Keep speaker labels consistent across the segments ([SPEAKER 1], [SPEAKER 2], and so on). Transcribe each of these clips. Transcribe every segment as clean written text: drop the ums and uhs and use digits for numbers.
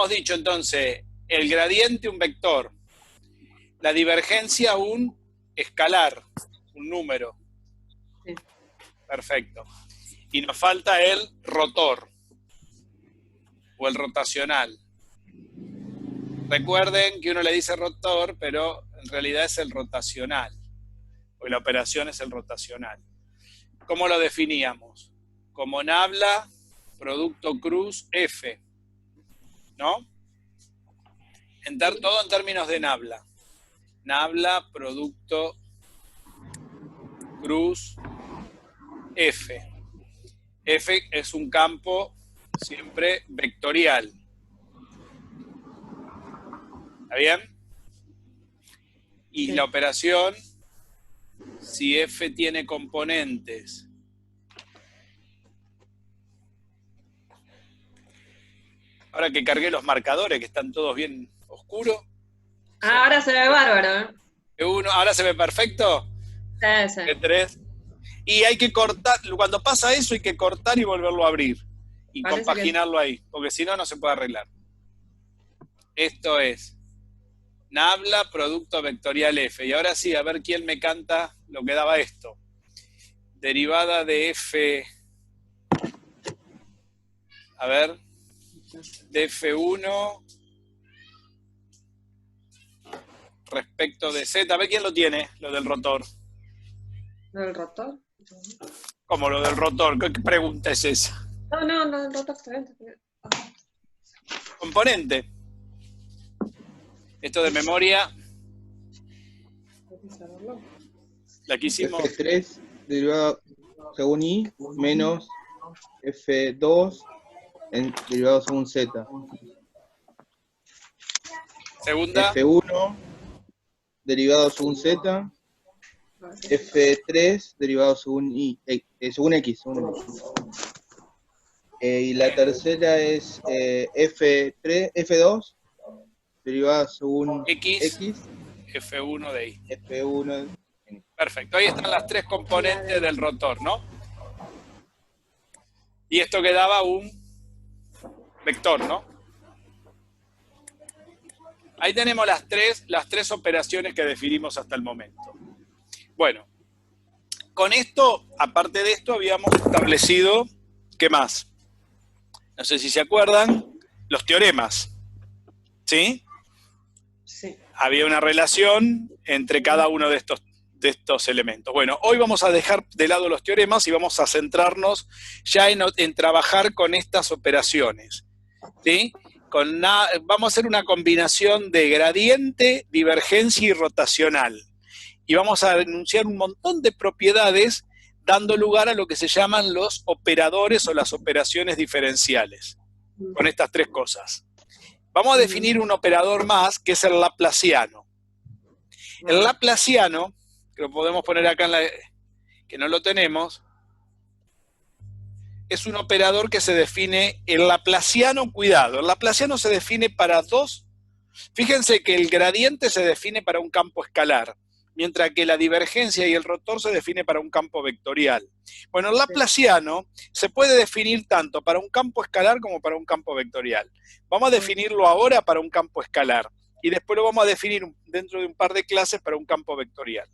[SPEAKER 1] Hemos dicho entonces, el gradiente un vector, la divergencia un escalar, un número.
[SPEAKER 2] Sí.
[SPEAKER 1] Perfecto. Y nos falta el rotor, o el rotacional. Recuerden que uno le dice rotor, pero en realidad es el rotacional, porque la operación es el rotacional. ¿Cómo lo definíamos? Como nabla, producto cruz, F, ¿no? Todo en términos de nabla. Nabla, producto, cruz, F. F es un campo siempre vectorial. ¿Está bien? Y
[SPEAKER 2] Sí.
[SPEAKER 1] la operación, si F tiene componentes ahora que cargué los marcadores, que están todos bien oscuros.
[SPEAKER 2] Ah, ahora se ve bárbaro.
[SPEAKER 1] Ahora se ve perfecto.
[SPEAKER 2] Sí, sí.
[SPEAKER 1] G3. Y hay que cortar, cuando pasa eso hay que cortar y volverlo a abrir. Y
[SPEAKER 2] Parece
[SPEAKER 1] compaginarlo ahí, porque si no, no se puede arreglar. Esto es nabla, producto vectorial F. Y ahora sí, a ver quién me canta lo que daba esto. Derivada de F. A ver. De F1 respecto de Z. A ver quién lo tiene, lo del rotor.
[SPEAKER 2] ¿No el rotor?
[SPEAKER 1] ¿Cómo lo del rotor? ¿Qué pregunta es esa?
[SPEAKER 2] No, el rotor está bien. Está bien.
[SPEAKER 1] Componente. Esto de memoria. La que hicimos.
[SPEAKER 3] F3 derivado según I menos F2 derivado según Z.
[SPEAKER 1] Segunda.
[SPEAKER 3] F1 derivado según Z. F3 derivado según según X. Y la tercera es F2 derivada según
[SPEAKER 1] X.
[SPEAKER 3] X.
[SPEAKER 1] F1 de Y.
[SPEAKER 3] F1.
[SPEAKER 1] Perfecto. Ahí están las tres componentes del rotor, ¿no? Y esto quedaba un vector, ¿no? Ahí tenemos las tres operaciones que definimos hasta el momento. Bueno, con esto, aparte de esto, habíamos establecido, ¿qué más? No sé si se acuerdan, los teoremas, ¿sí?
[SPEAKER 2] Sí.
[SPEAKER 1] Había una relación entre cada uno de estos elementos. Bueno, hoy vamos a dejar de lado los teoremas y vamos a centrarnos ya en trabajar con estas operaciones, ¿sí? Vamos a hacer una combinación de gradiente, divergencia y rotacional. Y vamos a enunciar un montón de propiedades dando lugar a lo que se llaman los operadores o las operaciones diferenciales, con estas tres cosas. Vamos a definir un operador más, que es el laplaciano. El laplaciano, que lo podemos poner acá que no lo tenemos, es un operador que se define, el laplaciano, cuidado, el laplaciano se define para dos, fíjense que el gradiente se define para un campo escalar, mientras que la divergencia y el rotor se define para un campo vectorial. Bueno, el laplaciano se puede definir tanto para un campo escalar como para un campo vectorial. Vamos a definirlo ahora para un campo escalar y después lo vamos a definir dentro de un par de clases para un campo vectorial.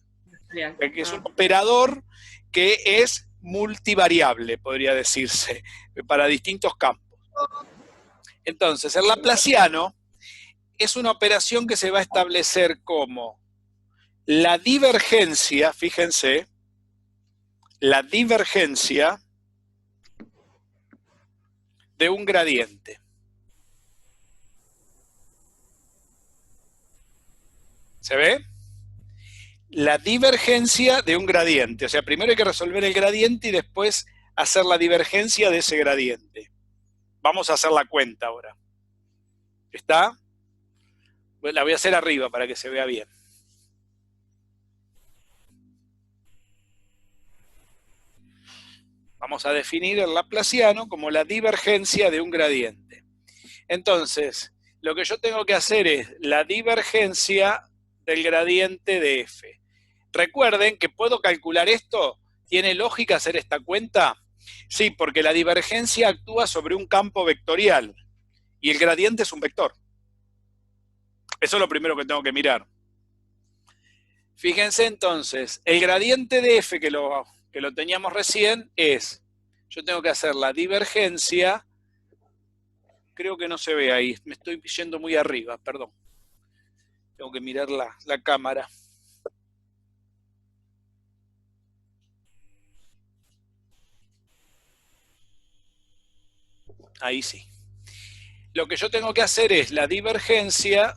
[SPEAKER 1] Que es un operador que es multivariable, podría decirse, para distintos campos. Entonces, el laplaciano es una operación que se va a establecer como la divergencia, fíjense, la divergencia de un gradiente. ¿Se ve? La divergencia de un gradiente. O sea, primero hay que resolver el gradiente y después hacer la divergencia de ese gradiente. Vamos a hacer la cuenta ahora. ¿Está? La voy a hacer arriba para que se vea bien. Vamos a definir el laplaciano como la divergencia de un gradiente. Entonces, lo que yo tengo que hacer es la divergencia del gradiente de f. Recuerden que puedo calcular esto. ¿Tiene lógica hacer esta cuenta? Sí, porque la divergencia actúa sobre un campo vectorial. Y el gradiente es un vector. Eso es lo primero que tengo que mirar. Fíjense entonces, el gradiente de f que lo teníamos recién es, yo tengo que hacer la divergencia, creo que no se ve ahí, me estoy yendo muy arriba, perdón. Tengo que mirar la cámara. Ahí sí. Lo que yo tengo que hacer es la divergencia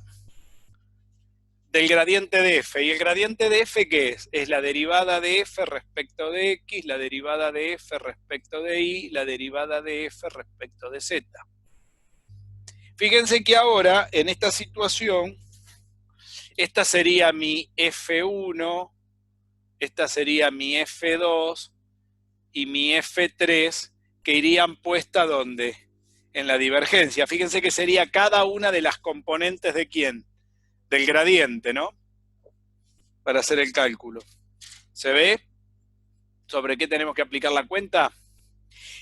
[SPEAKER 1] del gradiente de f. ¿Y el gradiente de f qué es? Es la derivada de f respecto de x, la derivada de f respecto de y, la derivada de f respecto de z. Fíjense que ahora, en esta situación, esta sería mi f1, esta sería mi f2 y mi f3, que irían puestas ¿dónde? En la divergencia. Fíjense que sería cada una de las componentes de ¿quién? Del gradiente, ¿no? Para hacer el cálculo. ¿Se ve? ¿Sobre qué tenemos que aplicar la cuenta?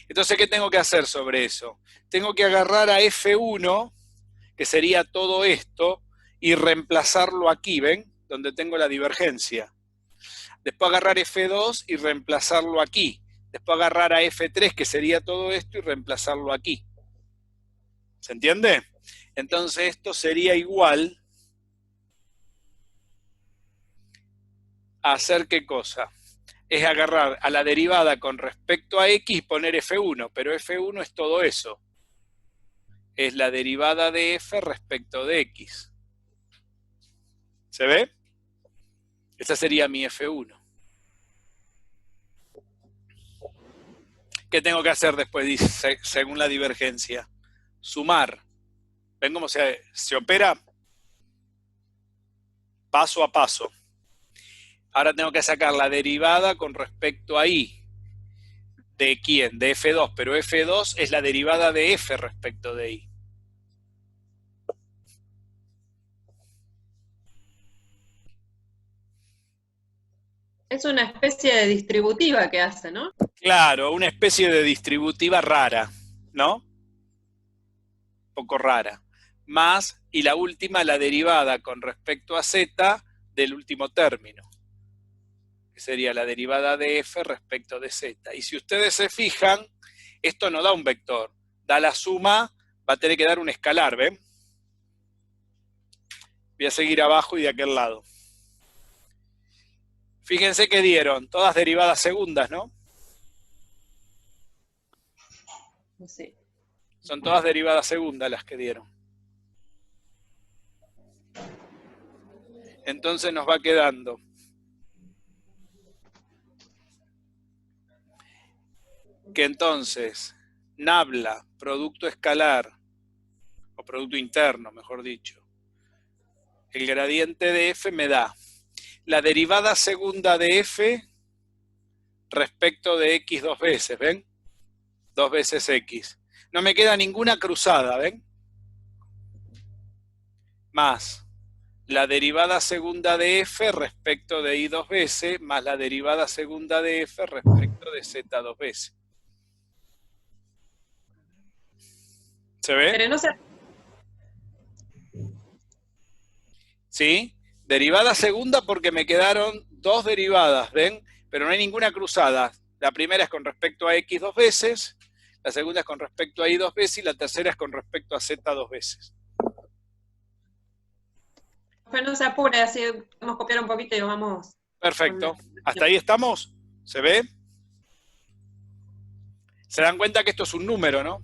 [SPEAKER 1] Entonces, ¿qué tengo que hacer sobre eso? Tengo que agarrar a F1, que sería todo esto, y reemplazarlo aquí, ¿ven? Donde tengo la divergencia. Después agarrar F2 y reemplazarlo aquí. Después agarrar a F3, que sería todo esto, y reemplazarlo aquí. ¿Se entiende? Entonces esto sería igual a hacer ¿qué cosa? Es agarrar a la derivada con respecto a x y poner F1, pero F1 es todo eso. Es la derivada de f respecto de x. ¿Se ve? Esa sería mi F1. ¿Qué tengo que hacer después? Dice, según la divergencia. Sumar. ¿Ven cómo se opera? Paso a paso. Ahora tengo que sacar la derivada con respecto a y. ¿De quién? De F2. Pero F2 es la derivada de f respecto de y.
[SPEAKER 2] Es una especie de distributiva que hace, ¿no?
[SPEAKER 1] Claro, una especie de distributiva rara, ¿no? Un poco rara. Más, y la última, la derivada con respecto a z del último término, que sería la derivada de f respecto de z. Y si ustedes se fijan, esto no da un vector, da la suma, va a tener que dar un escalar, ¿ven? Voy a seguir abajo y de aquel lado. Fíjense que dieron, todas derivadas segundas, ¿no?
[SPEAKER 2] Sí.
[SPEAKER 1] Son todas derivadas segundas las que dieron. Entonces nos va quedando que entonces nabla, producto escalar, o producto interno, mejor dicho, el gradiente de f me da la derivada segunda de f respecto de x dos veces, ¿ven? Dos veces x. No me queda ninguna cruzada, ¿ven? Más la derivada segunda de f respecto de y dos veces, más la derivada segunda de f respecto de z dos veces. ¿Se ve?
[SPEAKER 2] Pero no se...
[SPEAKER 1] ¿Sí? Derivada segunda porque me quedaron dos derivadas, ¿ven? Pero no hay ninguna cruzada. La primera es con respecto a x dos veces, la segunda es con respecto a y dos veces y la tercera es con respecto a z dos veces.
[SPEAKER 2] Pero no se apure, así vamos a copiar un poquito y lo vamos...
[SPEAKER 1] Perfecto. ¿Hasta ahí estamos? ¿Se ve? Se dan cuenta que esto es un número, ¿no?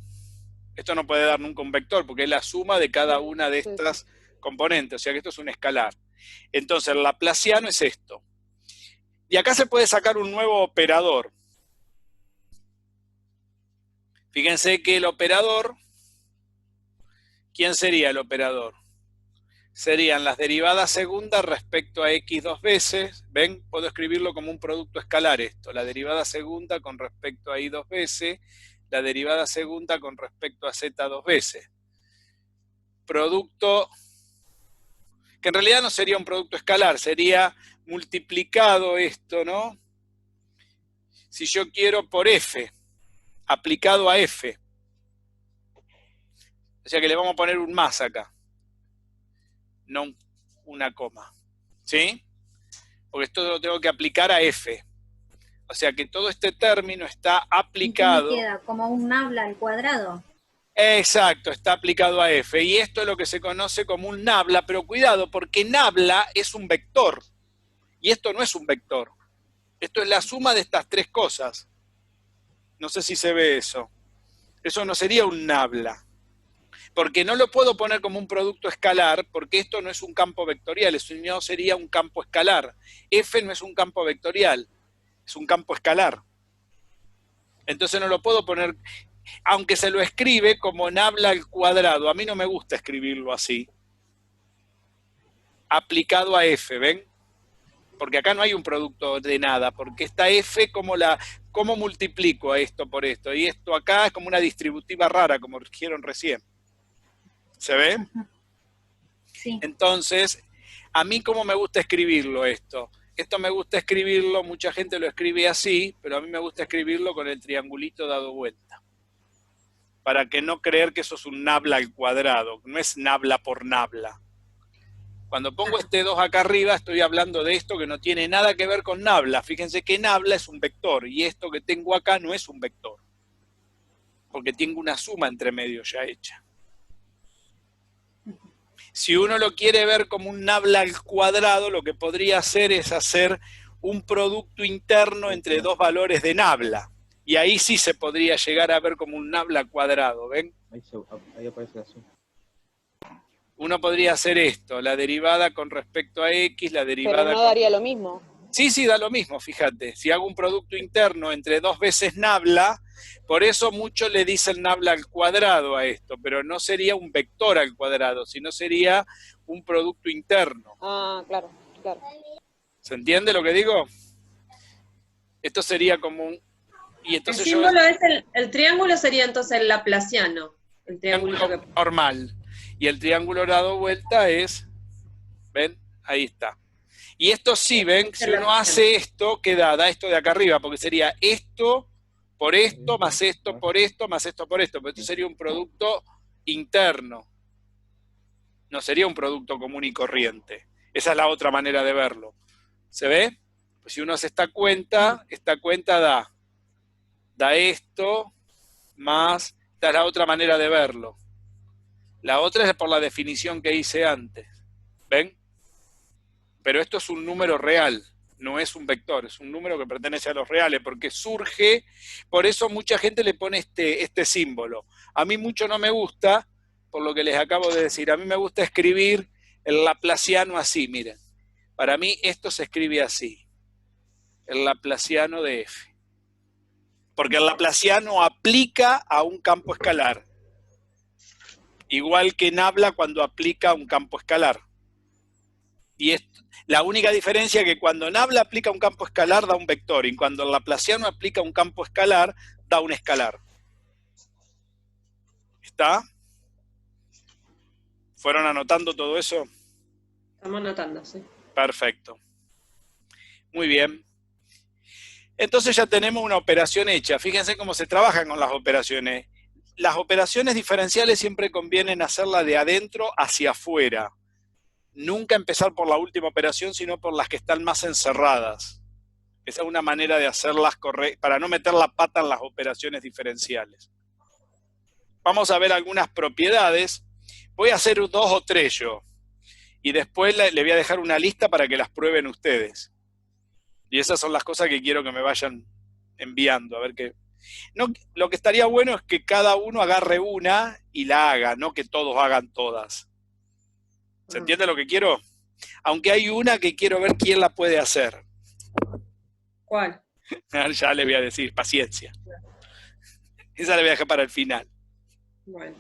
[SPEAKER 1] Esto no puede dar nunca un vector porque es la suma de cada una de estas componentes, o sea que esto es un escalar. Entonces el laplaciano es esto. Y acá se puede sacar un nuevo operador. Fíjense que el operador, ¿quién sería el operador? Serían las derivadas segundas respecto a x dos veces. ¿Ven? Puedo escribirlo como un producto escalar esto. La derivada segunda con respecto a y dos veces, la derivada segunda con respecto a z dos veces. Producto, que en realidad no sería un producto escalar, sería multiplicado esto, ¿no? Si yo quiero por f, aplicado a f. O sea que le vamos a poner un más acá, no una coma. ¿Sí? Porque esto lo tengo que aplicar a f. O sea que todo este término está aplicado.
[SPEAKER 4] ¿Y qué me queda? ¿Como un nabla al cuadrado?
[SPEAKER 1] Exacto, está aplicado a f. Y esto es lo que se conoce como un nabla, pero cuidado, porque nabla es un vector. Y esto no es un vector. Esto es la suma de estas tres cosas. No sé si se ve eso. Eso no sería un nabla. Porque no lo puedo poner como un producto escalar, porque esto no es un campo vectorial, eso no sería un campo escalar. F no es un campo vectorial, es un campo escalar. Entonces no lo puedo poner, aunque se lo escribe como nabla al cuadrado. A mí no me gusta escribirlo así. Aplicado a F, ¿ven? Porque acá no hay un producto de nada, porque esta F, ¿cómo multiplico a esto por esto? Y esto acá es como una distributiva rara, como dijeron recién. ¿Se ve?
[SPEAKER 4] Sí.
[SPEAKER 1] Entonces, a mí cómo me gusta escribirlo esto. Esto me gusta escribirlo, mucha gente lo escribe así, pero a mí me gusta escribirlo con el triangulito dado vuelta. Para que no creer que eso es un nabla al cuadrado, no es nabla por nabla. Cuando pongo este 2 acá arriba, estoy hablando de esto que no tiene nada que ver con nabla. Fíjense que nabla es un vector, y esto que tengo acá no es un vector. Porque tengo una suma entre medio ya hecha. Si uno lo quiere ver como un nabla al cuadrado, lo que podría hacer es hacer un producto interno entre dos valores de nabla. Y ahí sí se podría llegar a ver como un nabla al cuadrado, ¿ven?
[SPEAKER 3] Ahí aparece la suma.
[SPEAKER 1] Uno podría hacer esto, la derivada con respecto a x, la derivada...
[SPEAKER 5] Pero no daría lo mismo.
[SPEAKER 1] Sí, sí, da lo mismo, fíjate. Si hago un producto interno entre dos veces nabla, por eso muchos le dicen nabla al cuadrado a esto, pero no sería un vector al cuadrado, sino sería un producto interno.
[SPEAKER 5] Ah, claro, claro.
[SPEAKER 1] ¿Se entiende lo que digo? Esto sería como un... Y
[SPEAKER 2] El
[SPEAKER 1] entonces
[SPEAKER 2] símbolo es el triángulo sería entonces el laplaciano. El triángulo que...
[SPEAKER 1] normal. Y el triángulo dado vuelta es... ¿Ven? Ahí está. Y esto sí, ven, si uno hace esto, queda, da esto de acá arriba, porque sería esto por esto, más esto por esto, más esto por esto. Pero esto sería un producto interno. No sería un producto común y corriente. Esa es la otra manera de verlo. ¿Se ve? Pues si uno hace esta cuenta da esto más, esta es la otra manera de verlo. La otra es por la definición que hice antes. ¿Ven? Pero esto es un número real, no es un vector, es un número que pertenece a los reales, porque surge, por eso mucha gente le pone este símbolo. A mí mucho no me gusta, por lo que les acabo de decir, a mí me gusta escribir el laplaciano así, miren. Para mí esto se escribe así, el laplaciano de f. Porque el laplaciano aplica a un campo escalar, igual que nabla cuando aplica a un campo escalar. Y la única diferencia es que cuando nabla aplica un campo escalar da un vector, y cuando el laplaciano aplica un campo escalar da un escalar. ¿Está? ¿Fueron anotando todo eso?
[SPEAKER 2] Estamos anotando, sí.
[SPEAKER 1] Perfecto. Muy bien. Entonces ya tenemos una operación hecha. Fíjense cómo se trabajan con las operaciones. Las operaciones diferenciales siempre convienen hacerlas de adentro hacia afuera. Nunca empezar por la última operación, sino por las que están más encerradas. Esa es una manera de hacerlas correctas, para no meter la pata en las operaciones diferenciales. Vamos a ver algunas propiedades. Voy a hacer 2 o 3 yo. Y después le voy a dejar una lista para que las prueben ustedes. Y esas son las cosas que quiero que me vayan enviando. A ver qué. No, lo que estaría bueno es que cada uno agarre una y la haga, no que todos hagan todas. ¿Se entiende lo que quiero? Aunque hay una que quiero ver quién la puede hacer.
[SPEAKER 2] ¿Cuál?
[SPEAKER 1] Ya le voy a decir, paciencia. Esa le voy a dejar para el final.
[SPEAKER 2] Bueno.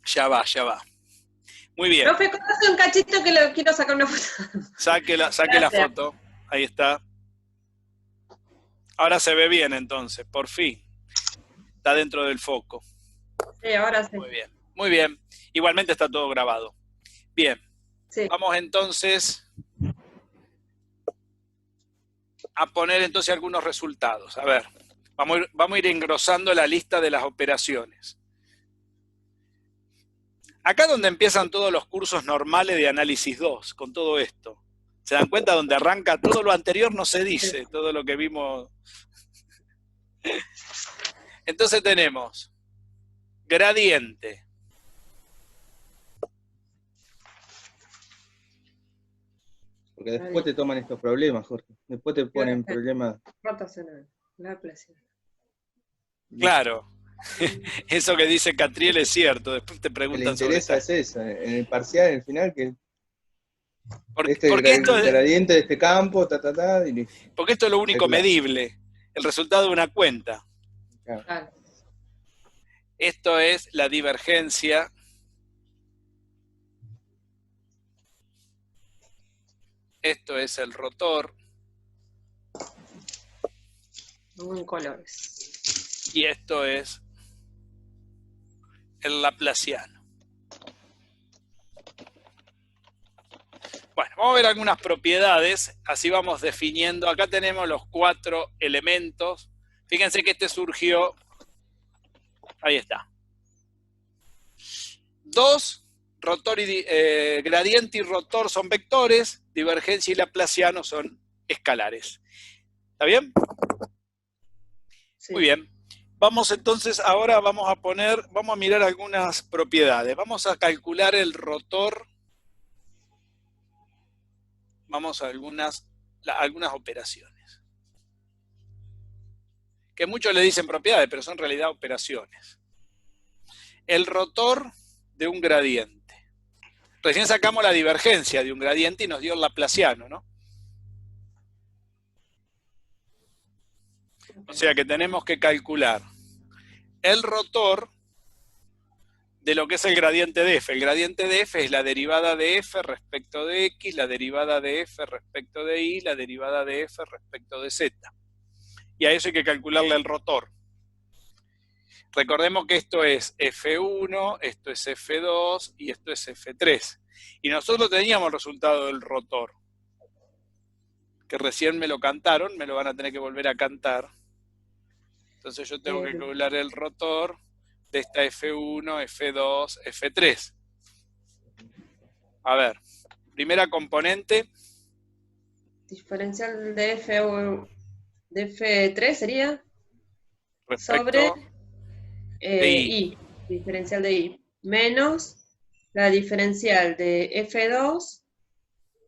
[SPEAKER 1] Ya va, ya va. Muy bien.
[SPEAKER 2] Profe, conoce un cachito que le quiero sacar una foto.
[SPEAKER 1] Saque la foto. Ahí está. Ahora se ve bien entonces, por fin. Está dentro del foco.
[SPEAKER 2] Sí, ahora sí.
[SPEAKER 1] Muy bien. Muy bien. Igualmente está todo grabado. Bien.
[SPEAKER 2] Sí.
[SPEAKER 1] Vamos entonces a poner entonces algunos resultados. A ver, Vamos a ir engrosando la lista de las operaciones. Acá es donde empiezan todos los cursos normales de análisis 2, con todo esto. ¿Se dan cuenta? Donde arranca todo lo anterior no se dice, todo lo que vimos. Entonces tenemos gradiente.
[SPEAKER 3] Porque después te toman estos problemas, Jorge. Después te ponen problemas.
[SPEAKER 2] Rotacional, Laplaciano.
[SPEAKER 1] Claro. Eso que dice Catriel es cierto. Después te
[SPEAKER 3] Lo que le
[SPEAKER 1] preguntan sobre
[SPEAKER 3] interesa
[SPEAKER 1] esta.
[SPEAKER 3] es eso. En el parcial, en el final, que
[SPEAKER 1] Porque
[SPEAKER 3] el gradiente de este campo, y
[SPEAKER 1] porque esto es lo único
[SPEAKER 3] Claro.
[SPEAKER 1] medible. El resultado de una cuenta.
[SPEAKER 3] claro.
[SPEAKER 2] Claro.
[SPEAKER 1] Esto es la divergencia. Esto es el rotor.
[SPEAKER 2] En colores.
[SPEAKER 1] Y esto es el laplaciano. Bueno, vamos a ver algunas propiedades, así vamos definiendo. Acá tenemos los 4 elementos. Fíjense que este surgió, ahí está. 2, rotor y, gradiente y rotor son vectores, divergencia y laplaciano son escalares. ¿Está bien?
[SPEAKER 2] Sí.
[SPEAKER 1] Muy bien. Vamos entonces, ahora vamos a mirar algunas propiedades. Vamos a calcular el rotor. Vamos a algunas operaciones. Que muchos le dicen propiedades, pero son en realidad operaciones. El rotor de un gradiente. Recién sacamos la divergencia de un gradiente y nos dio el laplaciano, ¿no? O sea que tenemos que calcular el rotor de lo que es el gradiente de f. El gradiente de f es la derivada de f respecto de x, la derivada de f respecto de y, la derivada de f respecto de z. Y a eso hay que calcularle el rotor. Recordemos que esto es F1, esto es F2 y esto es F3. Y nosotros teníamos el resultado del rotor, que recién me lo cantaron, me lo van a tener que volver a cantar. Entonces yo tengo que calcular el rotor de esta F1, F2, F3. A ver, primera componente.
[SPEAKER 2] Diferencial de F3 sería
[SPEAKER 1] Respecto
[SPEAKER 2] sobre
[SPEAKER 1] de I.
[SPEAKER 2] I, diferencial de I, menos la diferencial de F2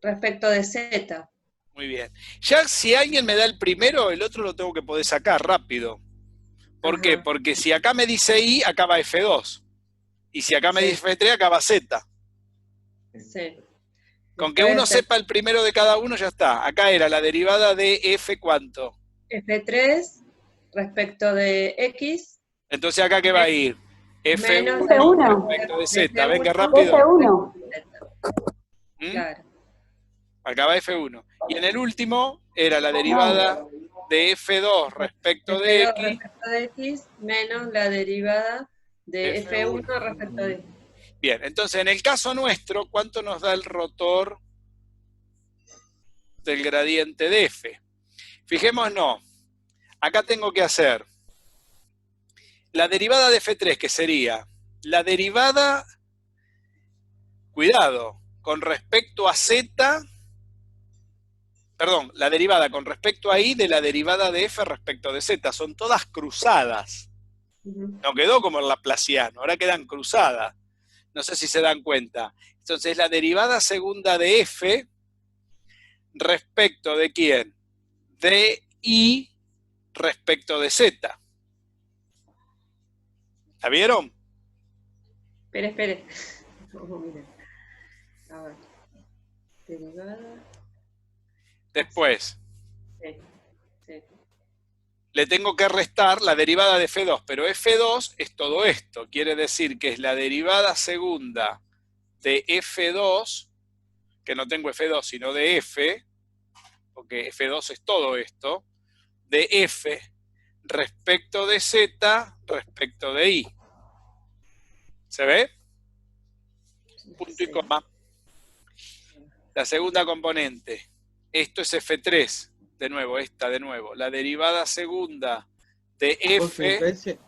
[SPEAKER 2] respecto de Z.
[SPEAKER 1] Muy bien. Ya si alguien me da el primero, el otro lo tengo que poder sacar rápido. ¿Por qué? Porque si acá me dice I, acá va F2. Y si acá me dice F3, acá va Z.
[SPEAKER 2] Sí.
[SPEAKER 1] Con que uno sepa el primero de cada uno, ya está. Acá era la derivada de F, ¿cuánto?
[SPEAKER 2] F3 respecto de X.
[SPEAKER 1] Entonces acá ¿qué va a ir? F1 respecto de Z. ¿Ven qué rápido?
[SPEAKER 6] F1.
[SPEAKER 2] Claro.
[SPEAKER 1] Acá va F1. Y en el último era la derivada de F2 respecto de
[SPEAKER 2] F2
[SPEAKER 1] X.
[SPEAKER 2] respecto de X menos la derivada de F1 respecto de X.
[SPEAKER 1] Bien, entonces en el caso nuestro, ¿cuánto nos da el rotor del gradiente de F? Fijémonos, acá tengo que hacer la derivada de F3, que sería la derivada, cuidado, con respecto a Z, perdón, la derivada con respecto a I de la derivada de F respecto de Z, son todas cruzadas. No quedó como el laplaciano, ahora quedan cruzadas. No sé si se dan cuenta. Entonces, la derivada segunda de F respecto de ¿quién? De I respecto de Z. ¿La vieron?
[SPEAKER 2] Espere. Vamos a mirar. A ver. Derivada.
[SPEAKER 1] Después,
[SPEAKER 2] Sí.
[SPEAKER 1] le tengo que restar la derivada de F2, pero F2 es todo esto. Quiere decir que es la derivada segunda de F2, que no tengo F2, sino de F, porque F2 es todo esto, de F respecto de Z respecto de I. ¿Se ve? Punto y coma. La segunda componente. Esto es F3. De nuevo, esta de nuevo. La derivada segunda de
[SPEAKER 3] Jorge, me
[SPEAKER 1] F.
[SPEAKER 3] parece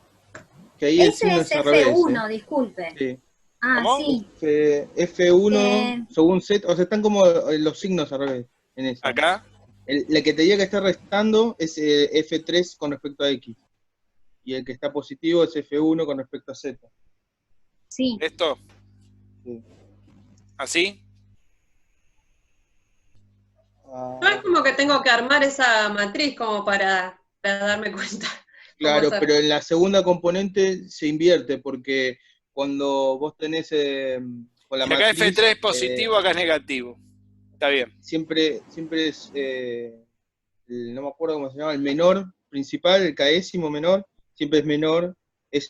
[SPEAKER 3] que ahí el
[SPEAKER 4] Ese
[SPEAKER 3] signo
[SPEAKER 4] es
[SPEAKER 3] es al revés.
[SPEAKER 4] F1, disculpe.
[SPEAKER 3] Sí.
[SPEAKER 4] Ah,
[SPEAKER 1] ¿Cómo?
[SPEAKER 4] sí.
[SPEAKER 3] F1 según Z, o sea, están como los signos al revés en esa.
[SPEAKER 1] Acá.
[SPEAKER 3] La que te diga que está restando es F3 con respecto a X. Y el que está positivo es F1 con respecto a Z.
[SPEAKER 4] Sí.
[SPEAKER 1] ¿Esto?
[SPEAKER 3] Sí.
[SPEAKER 1] ¿Así?
[SPEAKER 2] No es como que tengo que armar esa matriz como para darme cuenta.
[SPEAKER 3] Claro,
[SPEAKER 2] cómo
[SPEAKER 3] pero en la segunda componente se invierte, porque cuando vos tenés con la
[SPEAKER 1] Si acá
[SPEAKER 3] matriz,
[SPEAKER 1] F3 es positivo, acá es negativo. Está bien.
[SPEAKER 3] siempre es, no me acuerdo cómo se llama, el menor principal, el caésimo menor, siempre es menor, es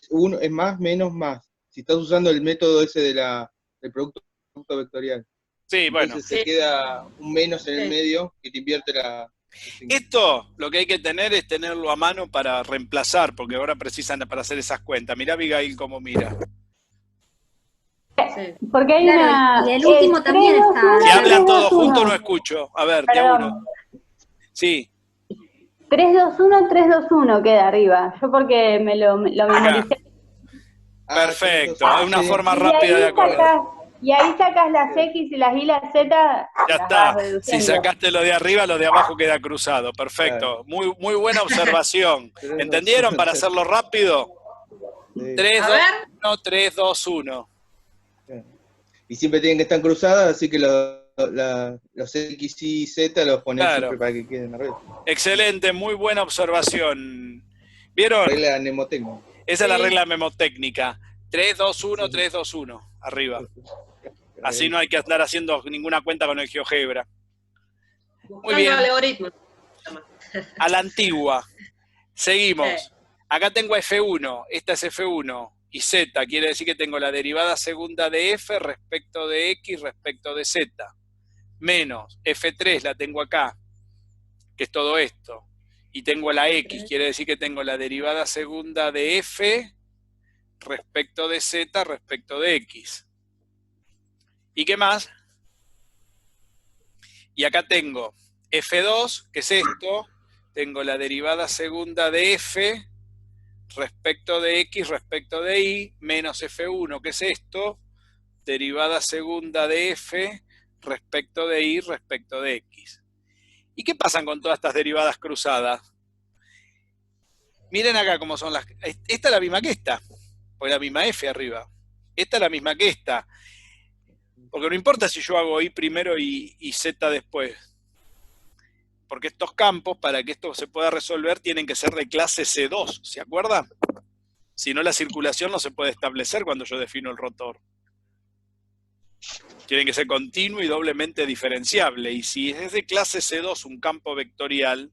[SPEAKER 3] más, menos, más. Si estás usando el método ese del producto vectorial.
[SPEAKER 1] Sí, bueno.
[SPEAKER 3] Entonces se queda un menos en el
[SPEAKER 2] Sí.
[SPEAKER 3] medio que te invierte el signo.
[SPEAKER 1] Esto lo que hay que tener es tenerlo a mano para reemplazar, porque ahora precisan para hacer esas cuentas. Mirá Abigail cómo mira.
[SPEAKER 2] Sí.
[SPEAKER 6] Porque hay
[SPEAKER 4] Claro,
[SPEAKER 6] una...
[SPEAKER 4] y el último también
[SPEAKER 6] 3, 2,
[SPEAKER 4] está.
[SPEAKER 6] 1,
[SPEAKER 1] Si hablan
[SPEAKER 6] 3, 2,
[SPEAKER 1] todos
[SPEAKER 6] 1.
[SPEAKER 1] juntos no escucho. A ver, de a uno.
[SPEAKER 6] Perdón.
[SPEAKER 1] Sí,
[SPEAKER 6] 3, 2, 1, 3, 2, 1 queda arriba. Yo porque me lo memoricé.
[SPEAKER 1] perfecto. Es una
[SPEAKER 3] sí.
[SPEAKER 1] forma
[SPEAKER 6] Y
[SPEAKER 1] rápida de
[SPEAKER 6] ahí
[SPEAKER 1] acordar.
[SPEAKER 6] sacas las X y las Y, las Z,
[SPEAKER 1] Ya
[SPEAKER 6] las
[SPEAKER 1] está.
[SPEAKER 6] vas
[SPEAKER 1] Si
[SPEAKER 6] reduciendo.
[SPEAKER 1] sacaste lo de arriba, lo de abajo queda cruzado. Perfecto.
[SPEAKER 3] Claro.
[SPEAKER 1] Muy buena observación.
[SPEAKER 3] Pero no,
[SPEAKER 1] ¿Entendieron? Para hacerlo rápido.
[SPEAKER 3] Sí.
[SPEAKER 1] 3,
[SPEAKER 2] A
[SPEAKER 1] 2,
[SPEAKER 2] ver.
[SPEAKER 1] 1, 3, 2, 1.
[SPEAKER 3] Y siempre tienen que estar cruzadas, así que los X y Z los pones
[SPEAKER 1] Claro.
[SPEAKER 3] siempre para que queden arriba.
[SPEAKER 1] Excelente, muy buena observación. ¿Vieron?
[SPEAKER 3] Regla mnemotecnia.
[SPEAKER 1] Esa es la
[SPEAKER 2] Sí.
[SPEAKER 1] regla memotécnica. 3, 2, 1,
[SPEAKER 3] Sí.
[SPEAKER 1] 3, 2, 1. Arriba. Así no hay que andar haciendo ninguna cuenta con el GeoGebra. Muy bien.
[SPEAKER 2] Algoritmo.
[SPEAKER 1] A la antigua. Seguimos. Acá tengo F1. Esta es F1. Y Z. Quiere decir que tengo la derivada segunda de F respecto de X respecto de Z. Menos F3 la tengo acá. Que es todo esto. Y tengo la X. Quiere decir que tengo la derivada segunda de F respecto de Z respecto de X. ¿Y qué más? Y acá tengo F2, que es esto, tengo la derivada segunda de F respecto de X respecto de Y, menos F1, que es esto, derivada segunda de F respecto de Y respecto de X. ¿Y qué pasan con todas estas derivadas cruzadas? Miren acá cómo son las... Esta es la misma que esta, porque la misma F arriba. Esta es la misma que esta. Porque no importa si yo hago Y primero y Z después. Porque estos campos, para que esto se pueda resolver, tienen que ser de clase C2, ¿se acuerdan? Si no, la circulación no se puede establecer cuando yo defino el rotor. Tienen que ser continuo y doblemente diferenciable. Y si es de clase C2 un campo vectorial,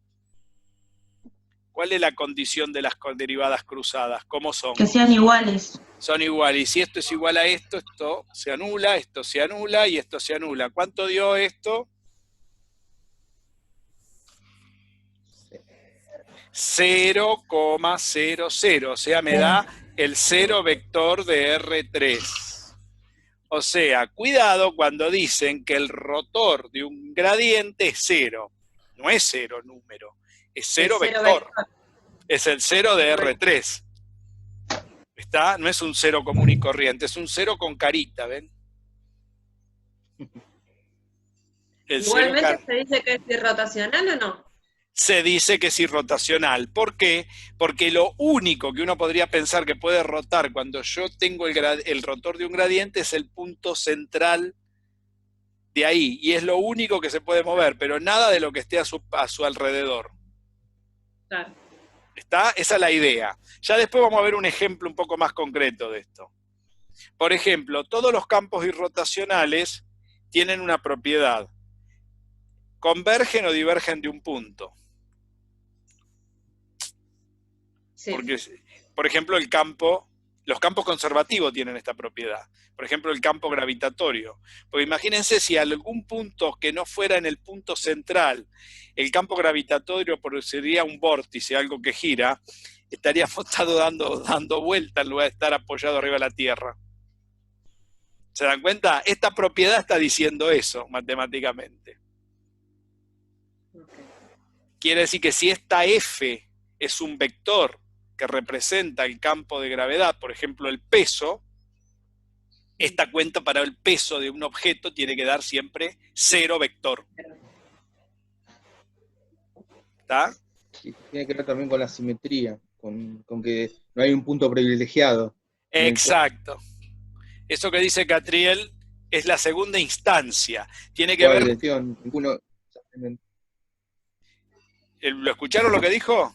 [SPEAKER 1] ¿cuál es la condición de las derivadas cruzadas? ¿Cómo son?
[SPEAKER 7] Que sean iguales.
[SPEAKER 1] Son iguales. Y si esto es igual a esto se anula y esto se anula. ¿Cuánto dio esto? 0,00. O sea, me da el 0 vector de R3. O sea, cuidado cuando dicen que el rotor de un gradiente es 0. No es 0 número, es 0 vector. Es el 0 de R3. ¿Está? No es un 0 común y corriente, es un 0 con carita, ¿ven?
[SPEAKER 2] Igualmente se dice que es irrotacional o no.
[SPEAKER 1] Se dice que es irrotacional. ¿Por qué? Porque lo único que uno podría pensar que puede rotar cuando yo tengo el rotor de un gradiente es el punto central de ahí. Y es lo único que se puede mover, pero nada de lo que esté a su alrededor.
[SPEAKER 2] Claro.
[SPEAKER 1] ¿Está? Esa es la idea. Ya después vamos a ver un ejemplo un poco más concreto de esto. Por ejemplo, todos los campos irrotacionales tienen una propiedad. Convergen o divergen de un punto.
[SPEAKER 2] Sí.
[SPEAKER 1] Porque, por ejemplo, los campos conservativos tienen esta propiedad. Por ejemplo, el campo gravitatorio. Porque imagínense si a algún punto que no fuera en el punto central, el campo gravitatorio produciría un vórtice, algo que gira, estaríamos dando vuelta en lugar de estar apoyado arriba de la Tierra. ¿Se dan cuenta? Esta propiedad está diciendo eso matemáticamente. Quiere decir que si esta F es un vector que representa el campo de gravedad, por ejemplo el peso, esta cuenta para el peso de un objeto tiene que dar siempre 0 vector. ¿Está?
[SPEAKER 3] Sí, tiene que ver también con la simetría, con que no hay un punto privilegiado.
[SPEAKER 1] Exacto. Eso que dice Catriel es la segunda instancia. Tiene que
[SPEAKER 3] ¿Cuál
[SPEAKER 1] ver...
[SPEAKER 3] dirección? Ninguno, exactamente.
[SPEAKER 1] ¿Lo escucharon lo que dijo?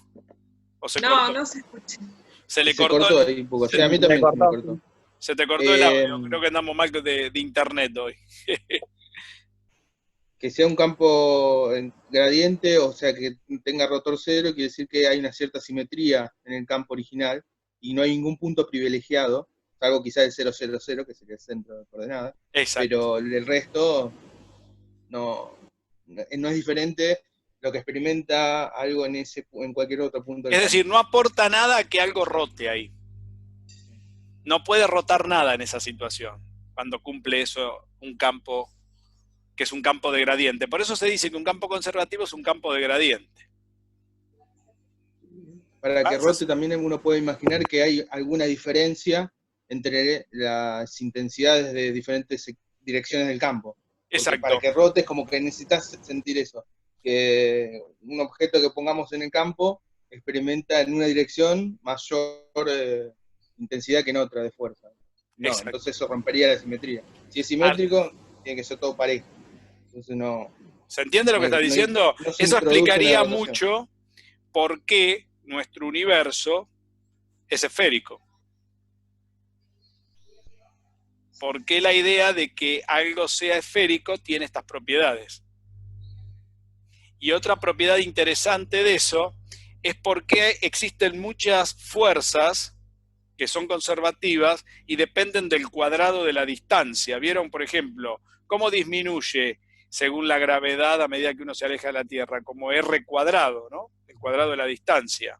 [SPEAKER 1] ¿O se
[SPEAKER 2] No,
[SPEAKER 1] cortó?
[SPEAKER 2] no se escucha.
[SPEAKER 1] Se le
[SPEAKER 3] Se
[SPEAKER 1] cortó,
[SPEAKER 3] cortó ahí un poco.
[SPEAKER 1] se-
[SPEAKER 3] Sí, a mí también se me cortó.
[SPEAKER 1] se te cortó el audio.
[SPEAKER 3] Eh,
[SPEAKER 1] Creo que andamos mal de internet hoy.
[SPEAKER 3] Que sea un campo en gradiente, o sea, que tenga rotor cero, quiere decir que hay una cierta simetría en el campo original y no hay ningún punto privilegiado, salvo quizás el 000, que sería el centro de coordenadas,
[SPEAKER 1] Exacto.
[SPEAKER 3] pero el resto no es diferente lo que experimenta algo en cualquier otro punto del
[SPEAKER 1] Es
[SPEAKER 3] campo.
[SPEAKER 1] decir, no aporta nada a que algo rote ahí. No puede rotar nada en esa situación, cuando cumple eso un campo que es un campo de gradiente. Por eso se dice que un campo conservativo es un campo de gradiente.
[SPEAKER 3] Para que
[SPEAKER 1] Ah,
[SPEAKER 3] rote también uno puede imaginar que hay alguna diferencia entre las intensidades de diferentes direcciones del campo. Porque
[SPEAKER 1] Exacto.
[SPEAKER 3] para que rote es como que necesitas sentir eso, que un objeto que pongamos en el campo experimenta en una dirección mayor intensidad que en otra de fuerza. No,
[SPEAKER 1] Exacto.
[SPEAKER 3] entonces eso rompería la simetría. Si es simétrico, tiene que ser todo parejo. Entonces no...
[SPEAKER 1] ¿Se entiende lo que está diciendo?
[SPEAKER 3] no se
[SPEAKER 1] Eso
[SPEAKER 3] introduce
[SPEAKER 1] explicaría
[SPEAKER 3] una rotación.
[SPEAKER 1] mucho por qué nuestro universo es esférico. ¿Por qué la idea de que algo sea esférico tiene estas propiedades? Y otra propiedad interesante de eso es por qué existen muchas fuerzas que son conservativas y dependen del cuadrado de la distancia. ¿Vieron, por ejemplo, cómo disminuye según la gravedad a medida que uno se aleja de la Tierra? Como r cuadrado, ¿no? El cuadrado de la distancia.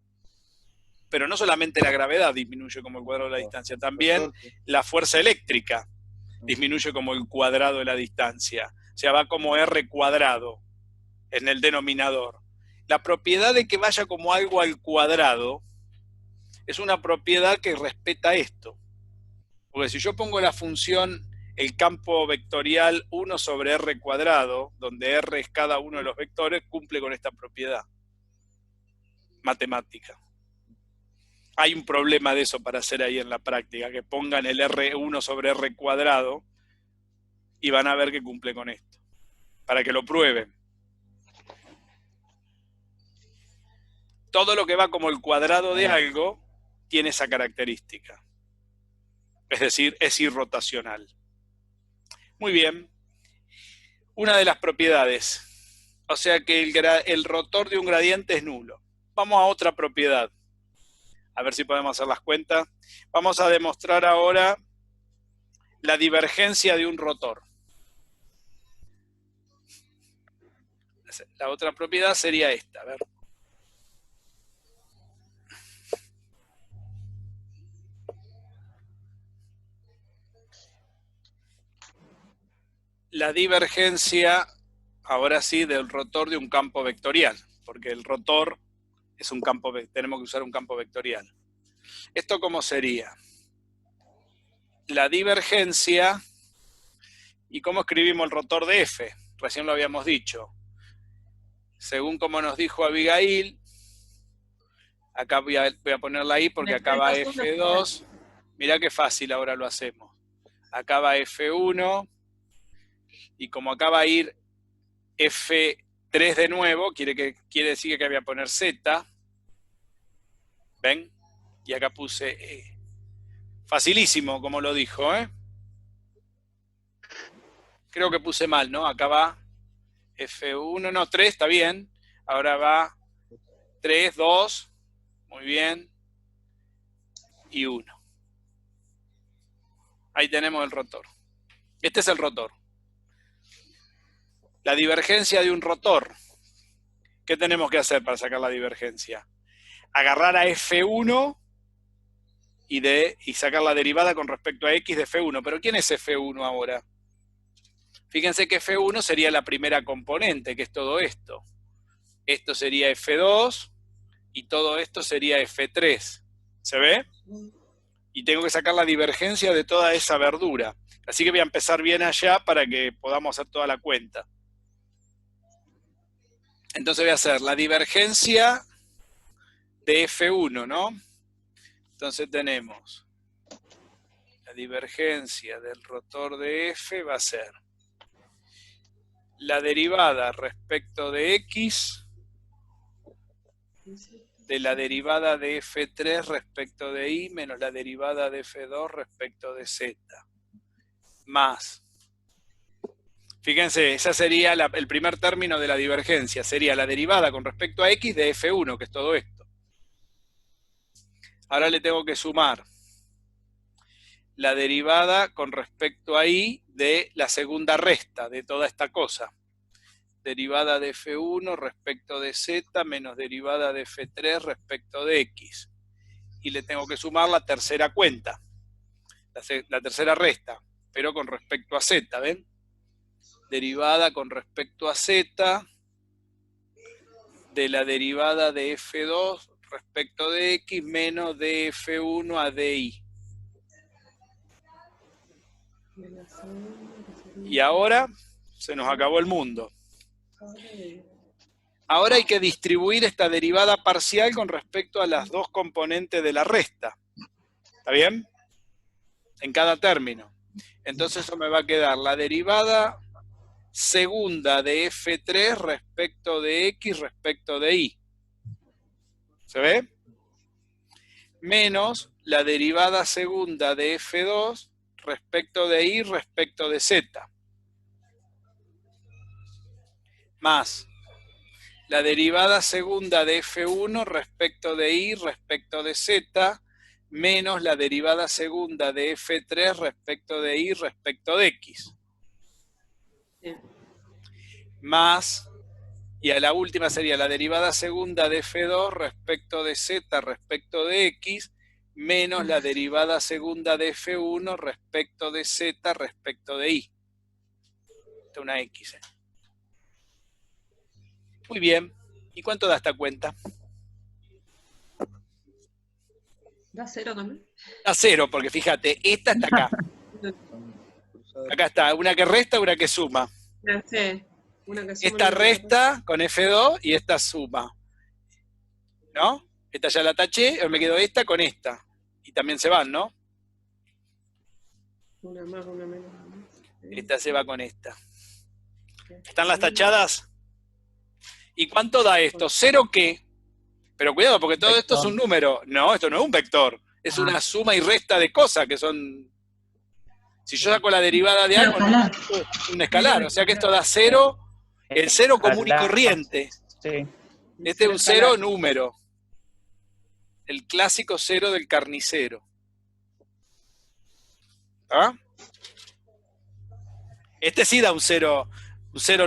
[SPEAKER 1] Pero no solamente la gravedad disminuye como el cuadrado de la distancia, también la fuerza eléctrica disminuye como el cuadrado de la distancia. O sea, va como r cuadrado en el denominador. La propiedad de que vaya como algo al cuadrado es una propiedad que respeta esto. Porque si yo pongo la función, el campo vectorial 1 sobre r cuadrado, donde r es cada uno de los vectores, cumple con esta propiedad matemática. Hay un problema de eso para hacer ahí en la práctica, que pongan el r1 sobre r cuadrado y van a ver que cumple con esto, para que lo prueben. Todo lo que va como el cuadrado de algo tiene esa característica. Es decir, es irrotacional. Muy bien. Una de las propiedades. O sea que el rotor de un gradiente es nulo. Vamos a otra propiedad. A ver si podemos hacer las cuentas. Vamos a demostrar ahora la divergencia de un rotor. La otra propiedad sería esta. A ver. La divergencia, ahora sí, del rotor de un campo vectorial, porque el rotor es un campo, tenemos que usar un campo vectorial. ¿Esto cómo sería? La divergencia, ¿y cómo escribimos el rotor de F? Recién lo habíamos dicho. Según como nos dijo Abigail, acá voy a ponerla ahí porque acá va F2. Mirá qué fácil ahora lo hacemos. Acá va F1. Y como acá va a ir F3 de nuevo, quiere decir que voy a poner Z. ¿Ven? Y acá puse E. Facilísimo, como lo dijo, ¿eh? Creo que puse mal, ¿no? Acá va F1, no, 3, está bien. Ahora va 3, 2, muy bien. Y 1. Ahí tenemos el rotor. Este es el rotor. La divergencia de un rotor. ¿Qué tenemos que hacer para sacar la divergencia? Agarrar a F1 y sacar la derivada con respecto a X de F1. ¿Pero quién es F1 ahora? Fíjense que F1 sería la primera componente, que es todo esto. Esto sería F2 y todo esto sería F3. ¿Se ve? Y tengo que sacar la divergencia de toda esa verdura. Así que voy a empezar bien allá para que podamos hacer toda la cuenta. Entonces voy a hacer la divergencia de F1, ¿no? Entonces tenemos la divergencia del rotor de F va a ser la derivada respecto de X de la derivada de F3 respecto de Y menos la derivada de F2 respecto de Z. Más. Fíjense, ese sería el primer término de la divergencia. Sería la derivada con respecto a X de F1, que es todo esto. Ahora le tengo que sumar la derivada con respecto a Y de la segunda resta de toda esta cosa. Derivada de F1 respecto de Z menos derivada de F3 respecto de X. Y le tengo que sumar la tercera cuenta, la tercera resta, pero con respecto a Z, ¿ven? Derivada con respecto a Z de la derivada de F2 respecto de X menos de F1 a DI. Y ahora se nos acabó el mundo. Ahora hay que distribuir esta derivada parcial con respecto a las dos componentes de la resta. ¿Está bien? En cada término. Entonces eso me va a quedar la derivada segunda de F3 respecto de X respecto de Y. ¿Se ve? Menos la derivada segunda de F2 respecto de Y respecto de Z. Más la derivada segunda de F1 respecto de Y respecto de Z, menos la derivada segunda de F3 respecto de Y respecto de X. Más, y a la última sería la derivada segunda de F2 respecto de Z respecto de X, menos la derivada segunda de F1 respecto de Z respecto de Y. Esta es una X. Muy bien. ¿Y cuánto da esta cuenta?
[SPEAKER 2] ¿Da 0 también?
[SPEAKER 1] Da 0, porque fíjate, esta está acá. Acá está, una que resta, una que suma.
[SPEAKER 2] Sí. Una que suma,
[SPEAKER 1] Esta
[SPEAKER 2] una que
[SPEAKER 1] resta con F2 y esta suma. ¿No? Esta ya la taché, me quedo esta con esta. Y también se van, ¿no?
[SPEAKER 2] una más, una menos.
[SPEAKER 1] Esta se va con esta. ¿Están las tachadas? ¿Y cuánto da esto? ¿Cero qué? Pero cuidado, porque todo esto es un número. No, esto no es un vector. Es una suma y resta de cosas que son... Si yo saco la derivada de algo, no, es un escalar. O sea que esto da 0, el 0 común y corriente.
[SPEAKER 7] Sí.
[SPEAKER 1] Este es un 0 número. El clásico 0 del carnicero. ¿Ah? Este sí da un cero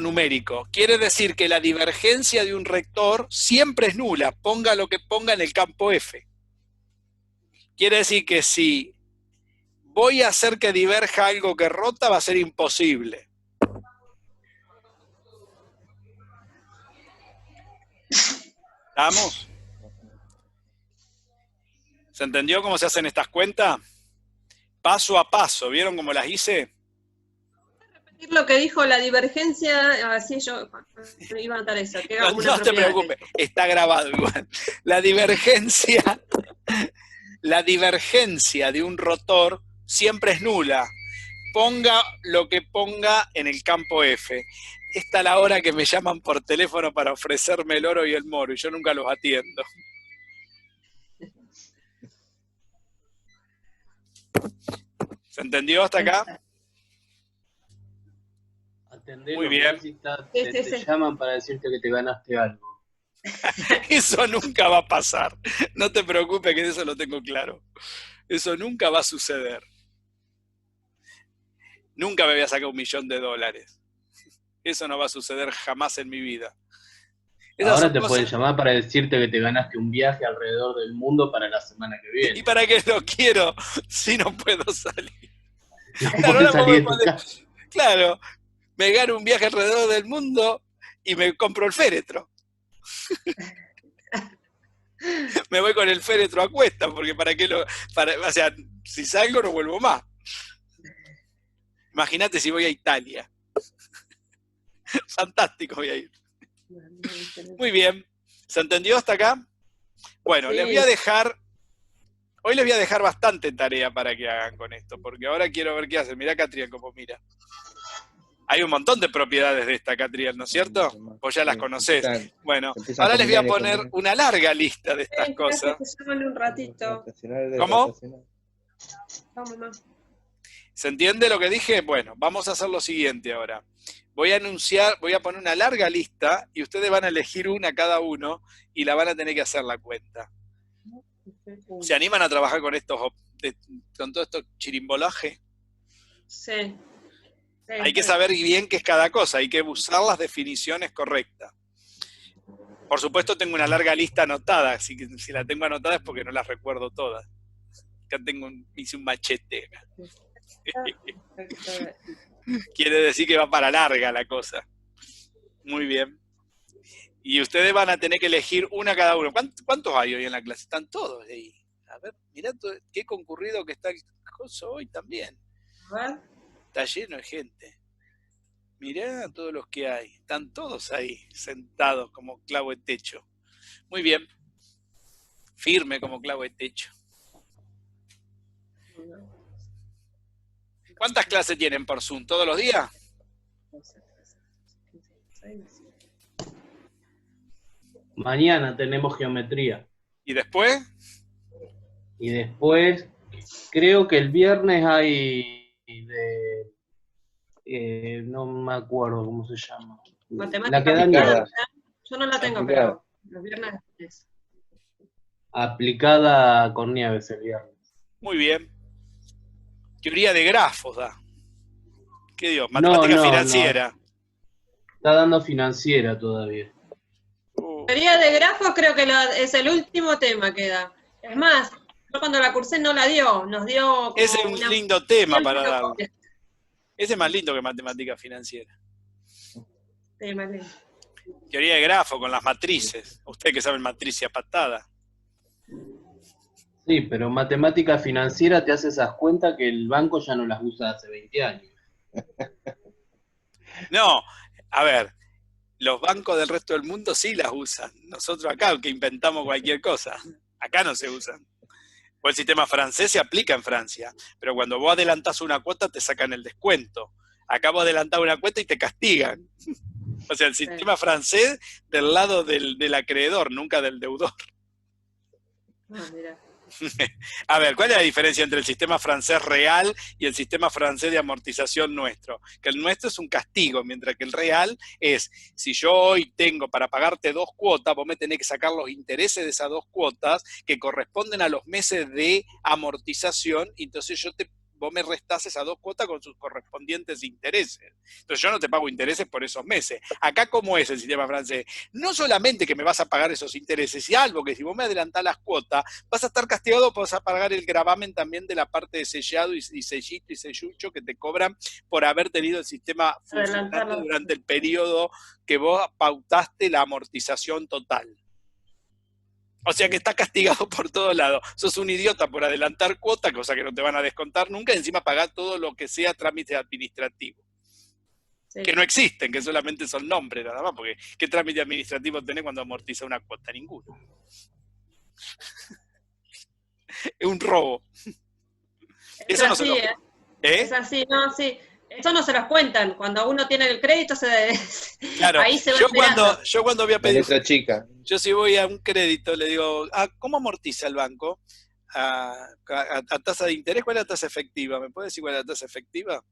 [SPEAKER 1] numérico. Quiere decir que la divergencia de un rector siempre es nula, ponga lo que ponga en el campo F. Quiere decir que si voy a hacer que diverja algo que rota, va a ser imposible. ¿Estamos? ¿Se entendió cómo se hacen estas cuentas? Paso a paso, ¿vieron cómo las hice?
[SPEAKER 2] Lo que dijo la divergencia, así yo iba a notar eso. Que haga una
[SPEAKER 1] No te
[SPEAKER 2] propiedad.
[SPEAKER 1] preocupes, está grabado igual. La divergencia de un rotor siempre es nula. Ponga lo que ponga en el campo F. Esta es la hora que me llaman por teléfono para ofrecerme el oro y el moro, y yo nunca los atiendo. ¿Se entendió hasta acá?
[SPEAKER 8] Atendelo,
[SPEAKER 1] Muy bien.
[SPEAKER 8] Si te llaman para decirte que te ganaste algo.
[SPEAKER 1] Eso nunca va a pasar. No te preocupes, que de eso lo tengo claro. Eso nunca va a suceder. Nunca me voy a sacar $1.000.000. Eso no va a suceder jamás en mi vida.
[SPEAKER 8] Ahora te pueden llamar para decirte que te ganaste un viaje alrededor del mundo para la semana que viene.
[SPEAKER 1] ¿Y para qué lo quiero si no puedo salir?
[SPEAKER 8] No
[SPEAKER 1] Claro,
[SPEAKER 8] podés salir de tu
[SPEAKER 1] poder...
[SPEAKER 8] casa.
[SPEAKER 1] Claro, me gano un viaje alrededor del mundo y me compro el féretro. Me voy con el féretro a cuesta, porque para qué o sea, si salgo no vuelvo más. Imagínate si voy a Italia. Fantástico voy a ir. Muy bien. ¿Se entendió hasta acá? Bueno,
[SPEAKER 2] Sí.
[SPEAKER 1] hoy les voy a dejar bastante tarea para que hagan con esto, porque ahora quiero ver qué hacen. Mirá Catriel cómo mira. Hay un montón de propiedades de esta, Catriel, ¿no es cierto? Vos ya las conocés. Bueno, ahora les voy a poner una larga lista de estas cosas.
[SPEAKER 2] Llámale un ratito.
[SPEAKER 1] ¿Cómo?
[SPEAKER 2] Vamos, mamá.
[SPEAKER 1] ¿Se entiende lo que dije? Bueno, vamos a hacer lo siguiente ahora. Voy a poner una larga lista y ustedes van a elegir una cada uno y la van a tener que hacer la cuenta. ¿Se animan a trabajar con con todo esto chirimbolaje?
[SPEAKER 2] Sí.
[SPEAKER 1] Hay que saber bien qué es cada cosa, hay que usar las definiciones correctas. Por supuesto tengo una larga lista anotada, así que si la tengo anotada es porque no las recuerdo todas. Acá hice un machete. Quiere decir que va para larga la cosa. Muy bien. Y ustedes van a tener que elegir una cada uno. ¿Cuántos hay hoy en la clase? Están todos ahí. A ver, mirá qué concurrido que está el coso hoy también. Está lleno de gente. Mirá todos los que hay. Están todos ahí, sentados como clavo de techo. Muy bien. Firme como clavo de techo. ¿Cuántas clases tienen por Zoom? ¿Todos los días?
[SPEAKER 8] Mañana tenemos geometría.
[SPEAKER 1] ¿Y después?
[SPEAKER 8] Y después, creo que el viernes hay no me acuerdo cómo se llama.
[SPEAKER 2] Matemática
[SPEAKER 8] La que da
[SPEAKER 2] aplicada.
[SPEAKER 8] Nieves.
[SPEAKER 2] Yo no la tengo,
[SPEAKER 3] Aplicada.
[SPEAKER 2] pero los viernes es.
[SPEAKER 8] Aplicada con Nieves el viernes.
[SPEAKER 1] Muy bien. Teoría de grafos da. ¿Qué dio? Matemática financiera.
[SPEAKER 8] No. Está dando financiera todavía.
[SPEAKER 2] Teoría de grafos creo que es el último tema que da. Es más, yo cuando la cursé no la dio, nos dio...
[SPEAKER 1] Ese es un lindo tema para darlo. Ese es más lindo que matemática financiera.
[SPEAKER 2] Sí, más lindo.
[SPEAKER 1] Teoría de grafo con las matrices. Ustedes que saben matriz a patada.
[SPEAKER 8] Sí, pero matemática financiera te hace esas cuentas que el banco ya no las usa hace 20 años.
[SPEAKER 1] No, a ver, los bancos del resto del mundo sí las usan. Nosotros acá, que inventamos cualquier cosa, acá no se usan. O el sistema francés se aplica en Francia, pero cuando vos adelantás una cuota te sacan el descuento. Acá vos adelantás una cuota y te castigan. O sea, el sistema francés del lado del acreedor, nunca del deudor.
[SPEAKER 2] Mira.
[SPEAKER 1] A ver, ¿cuál es la diferencia entre el sistema francés real y el sistema francés de amortización nuestro? Que el nuestro es un castigo, mientras que el real es, si yo hoy tengo para pagarte 2 cuotas, vos me tenés que sacar los intereses de esas 2 cuotas que corresponden a los meses de amortización, y entonces vos me restás esas 2 cuotas con sus correspondientes intereses. Entonces yo no te pago intereses por esos meses. Acá, ¿cómo es el sistema francés? No solamente que me vas a pagar esos intereses, y algo que si vos me adelantás las cuotas, vas a estar castigado, vas a pagar el gravamen también de la parte de sellado y sellito y sellucho que te cobran por haber tenido el sistema funcionando durante el periodo que vos pautaste la amortización total. O sea que está castigado por todos lados. Sos un idiota por adelantar cuota, cosa que no te van a descontar nunca, y encima pagás todo lo que sea trámite administrativo. Sí. Que no existen, que solamente son nombres nada más, porque ¿qué trámite administrativo tenés cuando amortiza una cuota? Ninguno. Es un robo.
[SPEAKER 2] Eso no se lo... Es así, no, sí. Eso no se los cuentan. Cuando uno tiene el crédito,
[SPEAKER 1] claro,
[SPEAKER 2] ahí se va
[SPEAKER 1] yo cuando voy a pedir...
[SPEAKER 3] letra chica.
[SPEAKER 1] Yo si voy a un crédito, le digo, ¿cómo amortiza el banco? ¿A tasa de interés? ¿Cuál es la tasa efectiva? ¿Me puede decir cuál es la tasa efectiva?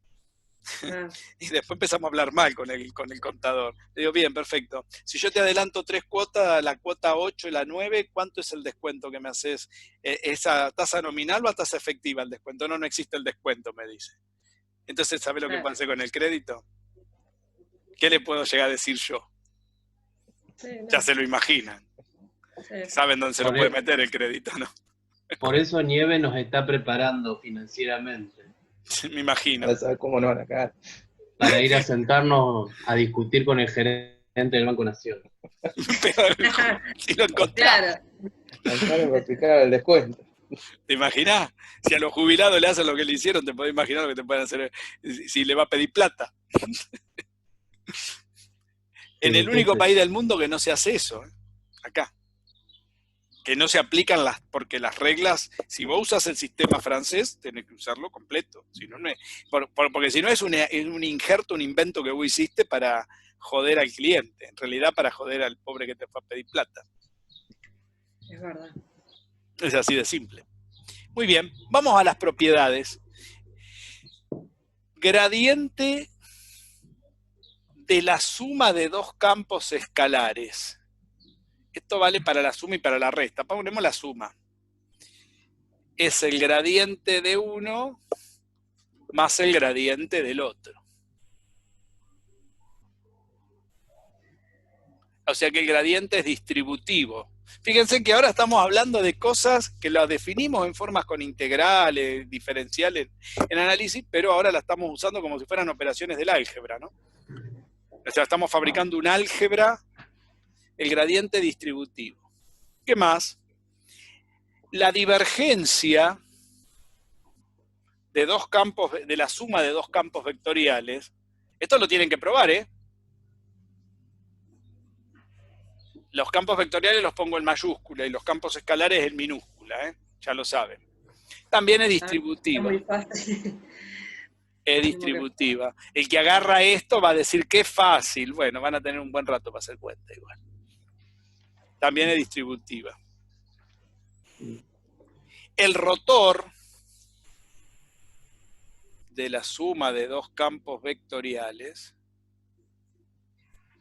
[SPEAKER 1] Y después empezamos a hablar mal con el contador. Le digo, bien, perfecto. Si yo te adelanto 3 cuotas, la cuota 8 y la 9, ¿cuánto es el descuento que me haces? ¿Esa tasa nominal o a tasa efectiva el descuento? No existe el descuento, me dice. Entonces, ¿sabe lo que puedo hacer con el crédito? ¿Qué le puedo llegar a decir yo? Sí, no. Ya se lo imaginan. Sí. Saben dónde se lo puede meter el crédito, ¿no?
[SPEAKER 8] Por eso Nieve nos está preparando financieramente.
[SPEAKER 1] Sí, me imagino.
[SPEAKER 3] Para saber cómo nos van a caer.
[SPEAKER 8] Para ir a sentarnos a discutir con el gerente del Banco Nación.
[SPEAKER 1] Peor, si lo encontrás.
[SPEAKER 2] Claro,
[SPEAKER 3] Manzana para aplicar el descuento.
[SPEAKER 1] ¿Te imaginás? Si a los jubilados le hacen lo que le hicieron, te podés imaginar lo que te pueden hacer si le va a pedir plata. En el único país del mundo que no se hace eso, acá. Que no se aplican porque las reglas, si vos usas el sistema francés, tenés que usarlo completo. Si no, porque si no es un injerto, un invento que vos hiciste para joder al cliente, en realidad para joder al pobre que te fue a pedir plata.
[SPEAKER 2] es verdad.
[SPEAKER 1] Es así de simple. Muy bien, vamos a las propiedades. Gradiente de la suma de dos campos escalares. Esto vale para la suma y para la resta. Ponemos la suma. Es el gradiente de uno más el gradiente del otro. O sea que el gradiente es distributivo. Fíjense que ahora estamos hablando de cosas que las definimos en formas con integrales, diferenciales en análisis, pero ahora las estamos usando como si fueran operaciones del álgebra, ¿no? O sea, estamos fabricando un álgebra, el gradiente distributivo. ¿Qué más? La divergencia de dos campos, de la suma de dos campos vectoriales, esto lo tienen que probar, ¿eh? Los campos vectoriales los pongo en mayúscula y los campos escalares en minúscula, ¿eh? Ya lo saben. También es distributiva.
[SPEAKER 2] Es muy fácil.
[SPEAKER 1] Es distributiva. El que agarra esto va a decir que es fácil. Bueno, van a tener un buen rato para hacer cuenta igual. También es distributiva. El rotor de la suma de dos campos vectoriales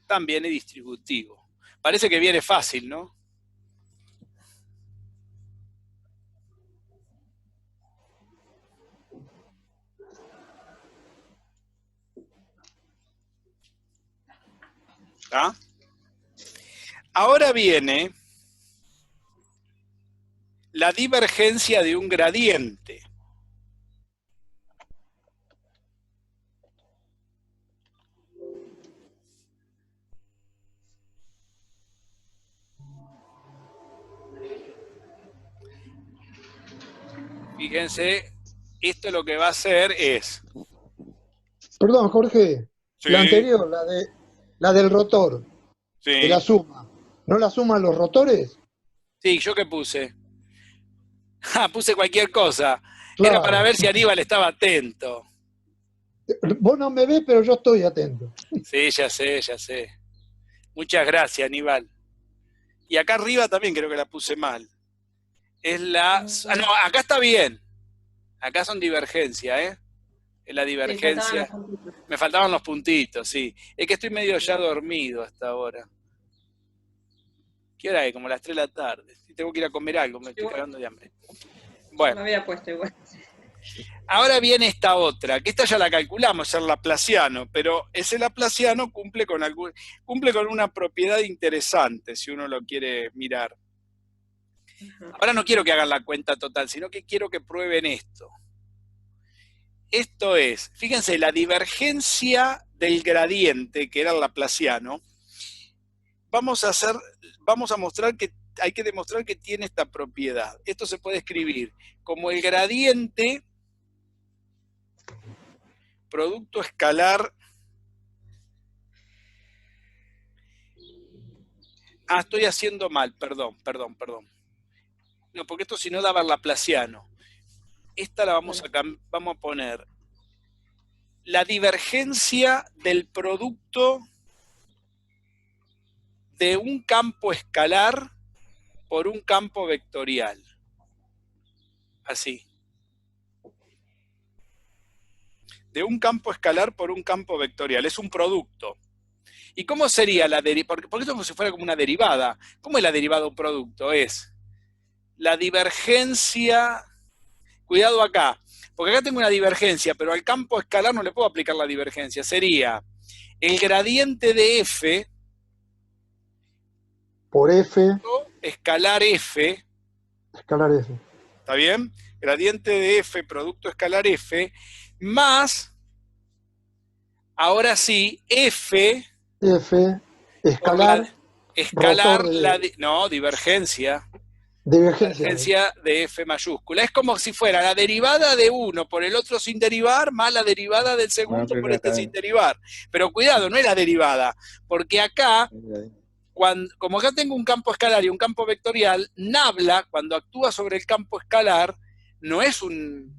[SPEAKER 1] también es distributivo. Parece que viene fácil, ¿no? ¿Ah? Ahora viene la divergencia de un gradiente. Fíjense, esto lo que va a hacer es...
[SPEAKER 7] Perdón, Jorge.
[SPEAKER 1] Sí.
[SPEAKER 7] La anterior, la del rotor,
[SPEAKER 1] Sí.
[SPEAKER 7] de la suma. ¿No la suman los rotores?
[SPEAKER 1] Sí, ¿yo qué puse? Puse cualquier cosa.
[SPEAKER 7] Claro.
[SPEAKER 1] Era para ver si Aníbal estaba atento.
[SPEAKER 7] Vos no me ves, pero yo estoy atento.
[SPEAKER 1] Sí, ya sé, ya sé. Muchas gracias, Aníbal. Y acá arriba también creo que la puse mal. Es la... Ah, no, acá está bien. Acá son divergencia, ¿eh? Es la divergencia. Me faltaban los puntitos, sí. Es que estoy medio ya dormido hasta ahora. ¿Qué hora es? Como las 3 de la tarde. Tengo que ir a comer algo, me estoy cagando de hambre. Bueno.
[SPEAKER 2] Me había puesto igual.
[SPEAKER 1] Ahora viene esta otra, que esta ya la calculamos, es el laplaciano, pero ese laplaciano cumple con una propiedad interesante, si uno lo quiere mirar. Ahora no quiero que hagan la cuenta total, sino que quiero que prueben esto. Esto es, fíjense, la divergencia del gradiente, que era el laplaciano, vamos a mostrar que hay que demostrar que tiene esta propiedad. Esto se puede escribir como el gradiente producto escalar. Ah, estoy haciendo mal, perdón. No, porque esto si no daba el laplaciano. Esta la vamos a poner la divergencia del producto de un campo escalar por un campo vectorial. Así. De un campo escalar por un campo vectorial. Es un producto. ¿Y cómo sería la derivada? Porque esto es como si fuera como una derivada. ¿Cómo es la derivada de un producto? Es la divergencia... Cuidado acá, porque acá tengo una divergencia, pero al campo escalar no le puedo aplicar la divergencia. Sería el gradiente de f
[SPEAKER 7] por f
[SPEAKER 1] escalar f.
[SPEAKER 7] Escalar f.
[SPEAKER 1] ¿Está bien? Gradiente de f, producto escalar f, más, ahora sí, f
[SPEAKER 7] Escalar.
[SPEAKER 1] Escalar,
[SPEAKER 7] rotor de-
[SPEAKER 1] no, divergencia.
[SPEAKER 7] Divergencia.
[SPEAKER 1] Divergencia de F mayúscula. Es como si fuera la derivada de uno por el otro sin derivar, más la derivada del segundo por este sin derivar. Pero cuidado, no es la derivada, porque acá, como acá tengo un campo escalar y un campo vectorial, Nabla, cuando actúa sobre el campo escalar, no es un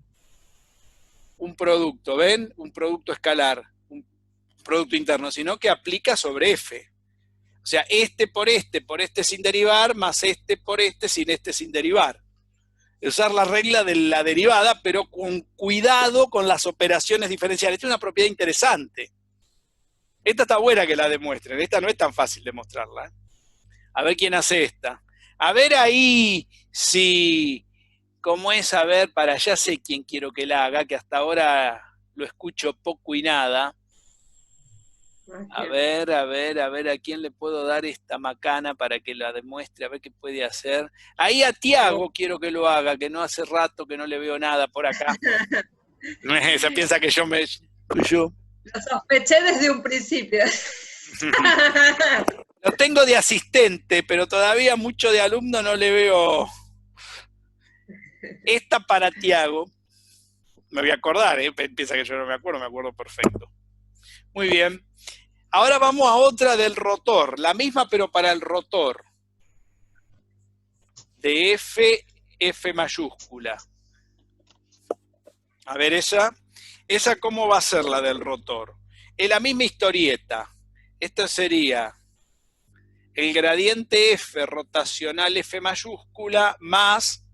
[SPEAKER 1] producto, ¿ven? Un producto escalar, un producto interno, sino que aplica sobre F. O sea, este por este sin derivar, más este por este sin derivar. Usar la regla de la derivada, pero con cuidado con las operaciones diferenciales. Esta es una propiedad interesante. Esta está buena que la demuestren. Esta no es tan fácil de mostrarla. A ver quién hace esta. A ver ahí si... ¿Cómo es? A ver, para allá sé quién quiero que la haga, que hasta ahora lo escucho poco y nada. A ver, ¿a quién le puedo dar esta macana para que la demuestre? A ver qué puede hacer. Ahí a Tiago quiero que lo haga, que no hace rato que no le veo nada por acá. No es esa, piensa que yo me... Yo.
[SPEAKER 2] Lo sospeché desde un principio.
[SPEAKER 1] Lo tengo de asistente, pero todavía mucho de alumno no le veo. Esta para Tiago. Me voy a acordar, piensa que yo no me acuerdo perfecto. Muy bien. Ahora vamos a otra del rotor, la misma pero para el rotor. De F mayúscula. A ver, esa ¿cómo va a ser la del rotor? Es la misma historieta. Esta sería el gradiente F rotacional F mayúscula más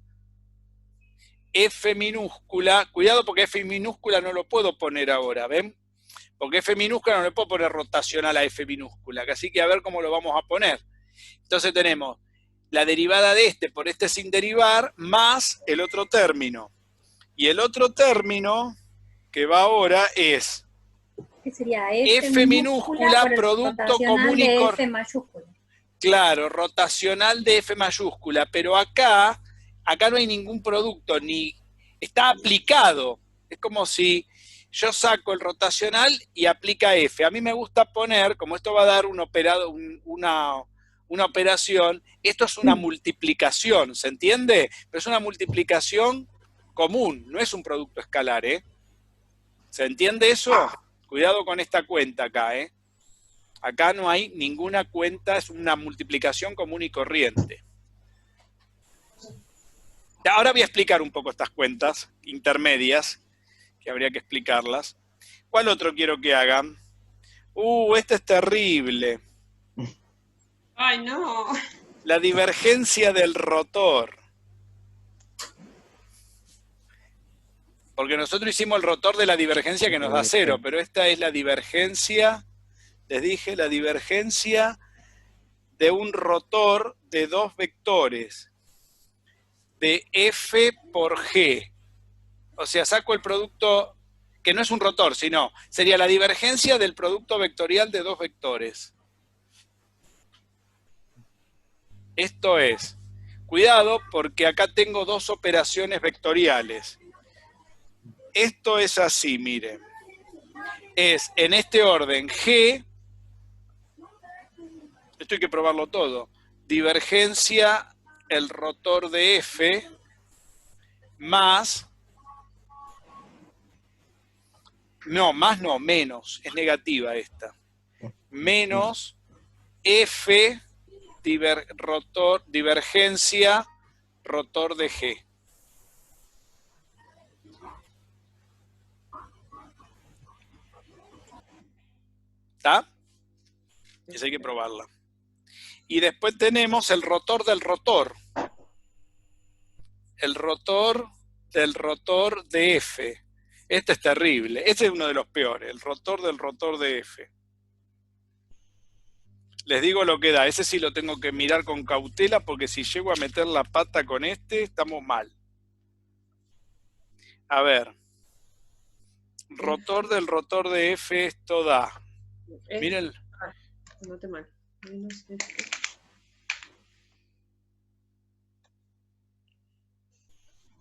[SPEAKER 1] F minúscula. Cuidado porque F minúscula no lo puedo poner ahora, ¿ven? Porque F minúscula no le puedo poner rotacional a F minúscula, así que a ver cómo lo vamos a poner. Entonces tenemos la derivada de este por este sin derivar, más el otro término. Y el otro término que va ahora es
[SPEAKER 4] ¿Qué sería?
[SPEAKER 1] F minúscula producto común y corriente.
[SPEAKER 4] F mayúscula.
[SPEAKER 1] Claro, rotacional de F mayúscula, pero acá no hay ningún producto, ni está aplicado. Es como si yo saco el rotacional y aplica F. A mí me gusta poner, como esto va a dar una operación, esto es una multiplicación, ¿se entiende? Pero es una multiplicación común, no es un producto escalar, ¿eh? ¿Se entiende eso? Cuidado con esta cuenta acá, ¿eh? Acá no hay ninguna cuenta, es una multiplicación común y corriente. Ahora voy a explicar un poco estas cuentas intermedias, que habría que explicarlas. ¿Cuál otro quiero que hagan? Este es terrible.
[SPEAKER 2] Ay, no.
[SPEAKER 1] La divergencia del rotor. Porque nosotros hicimos el rotor de la divergencia que nos da 0, pero esta es la divergencia, les dije, la divergencia de un rotor de dos vectores, de F por G. O sea, saco el producto, que no es un rotor, sino sería la divergencia del producto vectorial de dos vectores. Esto es, cuidado porque acá tengo dos operaciones vectoriales. Esto es así, miren. Es en este orden G, esto hay que probarlo todo, divergencia el rotor de F más, menos, es negativa esta, menos F divergencia rotor de G. ¿Está? Esa hay que probarla. Y después tenemos el rotor del rotor. El rotor del rotor de F. Este es terrible. Este es uno de los peores. El rotor del rotor de F. Les digo lo que da. Ese sí lo tengo que mirar con cautela porque si llego a meter la pata con este, estamos mal. A ver. Rotor del rotor de F, esto da. Miren.
[SPEAKER 2] No te mal.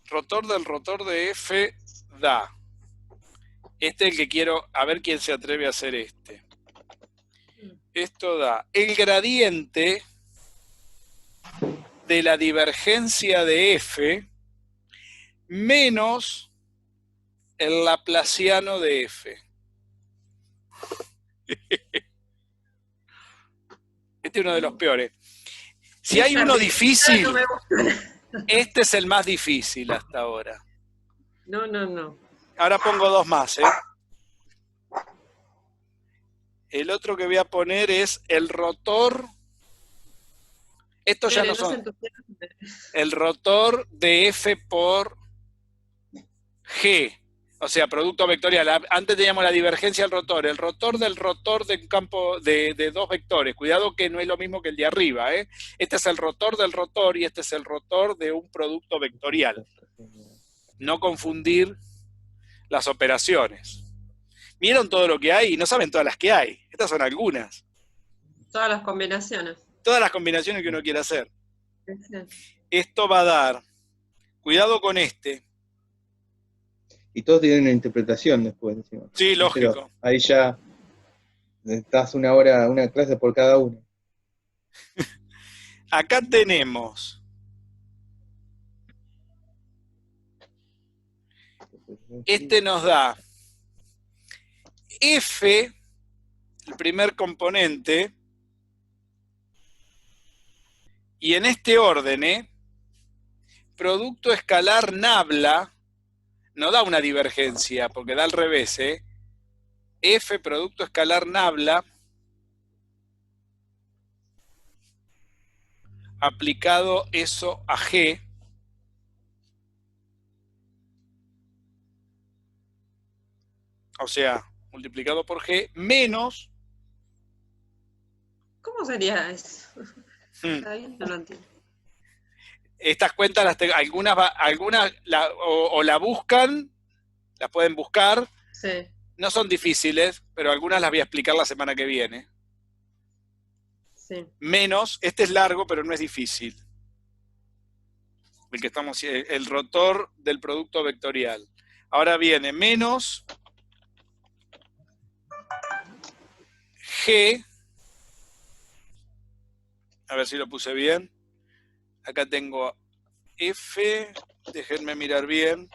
[SPEAKER 1] Rotor del rotor de F da. Este es el que quiero, a ver quién se atreve a hacer este. Esto da el gradiente de la divergencia de F menos el laplaciano de F. Este es uno de los peores. Si hay uno difícil, este es el más difícil hasta ahora.
[SPEAKER 2] No, no, no.
[SPEAKER 1] Ahora pongo dos más, ¿eh? El otro que voy a poner es el rotor. Estos ya no son. El rotor de F por G. O sea, producto vectorial. Antes teníamos la divergencia del rotor. El rotor de un campo de dos vectores. Cuidado que no es lo mismo que el de arriba, ¿eh? Este es el rotor del rotor y este es el rotor de un producto vectorial. No confundir las operaciones. ¿Vieron todo lo que hay? Y no saben todas las que hay. Estas son algunas.
[SPEAKER 2] Todas las combinaciones.
[SPEAKER 1] Todas las combinaciones que uno quiere hacer.
[SPEAKER 2] Sí.
[SPEAKER 1] Esto va a dar, cuidado con este.
[SPEAKER 3] Y todos tienen una interpretación después. Decimos.
[SPEAKER 1] Sí, lógico.
[SPEAKER 3] Pero ahí ya estás una hora, una clase por cada uno.
[SPEAKER 1] Acá tenemos este nos da F, el primer componente, y en este orden, producto escalar nabla, no da una divergencia, porque da al revés, F, producto escalar nabla, aplicado eso a G, o sea, multiplicado por G, menos...
[SPEAKER 2] ¿Cómo sería eso? Ahí no lo entiendo.
[SPEAKER 1] Estas cuentas, algunas o la buscan, las pueden buscar.
[SPEAKER 2] Sí.
[SPEAKER 1] No son difíciles, pero algunas las voy a explicar la semana que viene.
[SPEAKER 2] Sí.
[SPEAKER 1] Menos, este es largo, pero no es difícil. El rotor del producto vectorial. Ahora viene menos G, a ver si lo puse bien. Acá tengo F, déjenme mirar bien.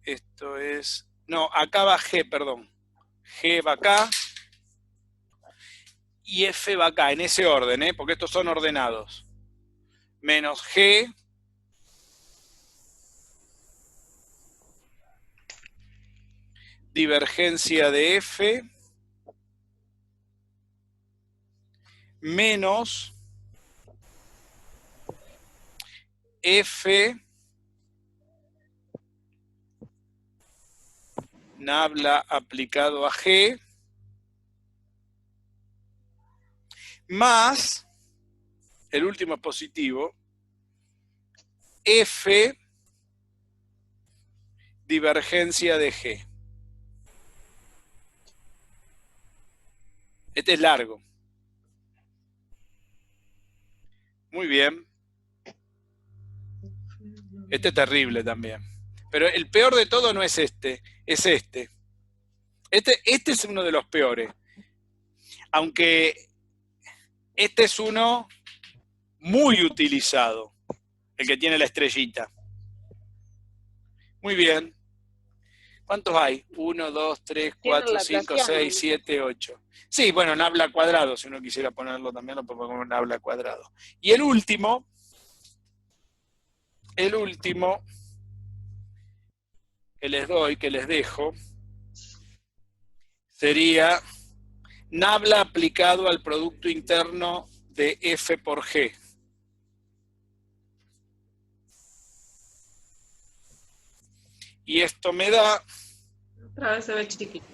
[SPEAKER 1] Esto es... No, acá va G, perdón. G va acá. Y F va acá, en ese orden, porque estos son ordenados. Menos G. Divergencia de F. Menos F nabla aplicado a G más, el último es positivo, F divergencia de G. Este es largo. Muy bien. Este es terrible también. Pero el peor de todo no es este, es este. Este es uno de los peores. Aunque este es uno muy utilizado, el que tiene la estrellita. Muy bien. ¿Cuántos hay? 1, 2, 3, 4, 5, 6, 7, 8. Sí, bueno, nabla cuadrado, si uno quisiera ponerlo también, lo pongo como nabla cuadrado. Y el último que les doy, que les dejo, sería nabla aplicado al producto interno de F por G. Y esto me da...
[SPEAKER 2] Otra vez se ve chiquito.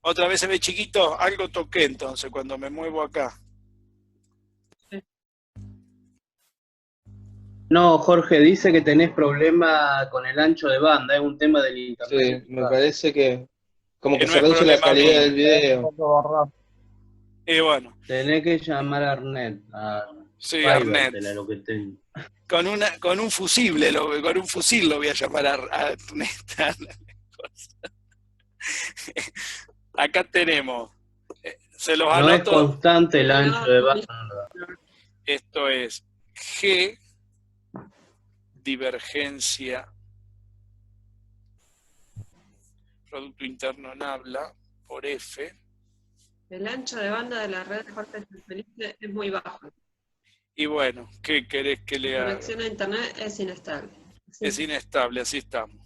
[SPEAKER 1] Otra vez se ve chiquito, algo toqué entonces cuando me muevo acá.
[SPEAKER 8] No, Jorge, dice que tenés problema con el ancho de banda, es un tema del internet.
[SPEAKER 3] Sí, me parece que como que
[SPEAKER 1] no
[SPEAKER 3] se
[SPEAKER 1] es
[SPEAKER 3] reduce la
[SPEAKER 1] problema
[SPEAKER 3] calidad
[SPEAKER 1] mío.
[SPEAKER 3] del video.
[SPEAKER 1] Bueno.
[SPEAKER 8] Tenés que llamar a Arnet.
[SPEAKER 1] Sí, Arnet.
[SPEAKER 8] Lo que tengo.
[SPEAKER 1] Con un fusible, con un fusil lo voy a llamar a Arnet. Acá tenemos Se los
[SPEAKER 8] No es
[SPEAKER 1] anoto.
[SPEAKER 8] constante el ancho de banda.
[SPEAKER 1] Esto es G, divergencia, Producto Interno en habla, por F.
[SPEAKER 2] El ancho de banda de la red de corte transferible es muy bajo.
[SPEAKER 1] Y bueno, ¿qué querés que le
[SPEAKER 2] La
[SPEAKER 1] haga?
[SPEAKER 2] conexión a internet es inestable.
[SPEAKER 1] Es inestable, así estamos.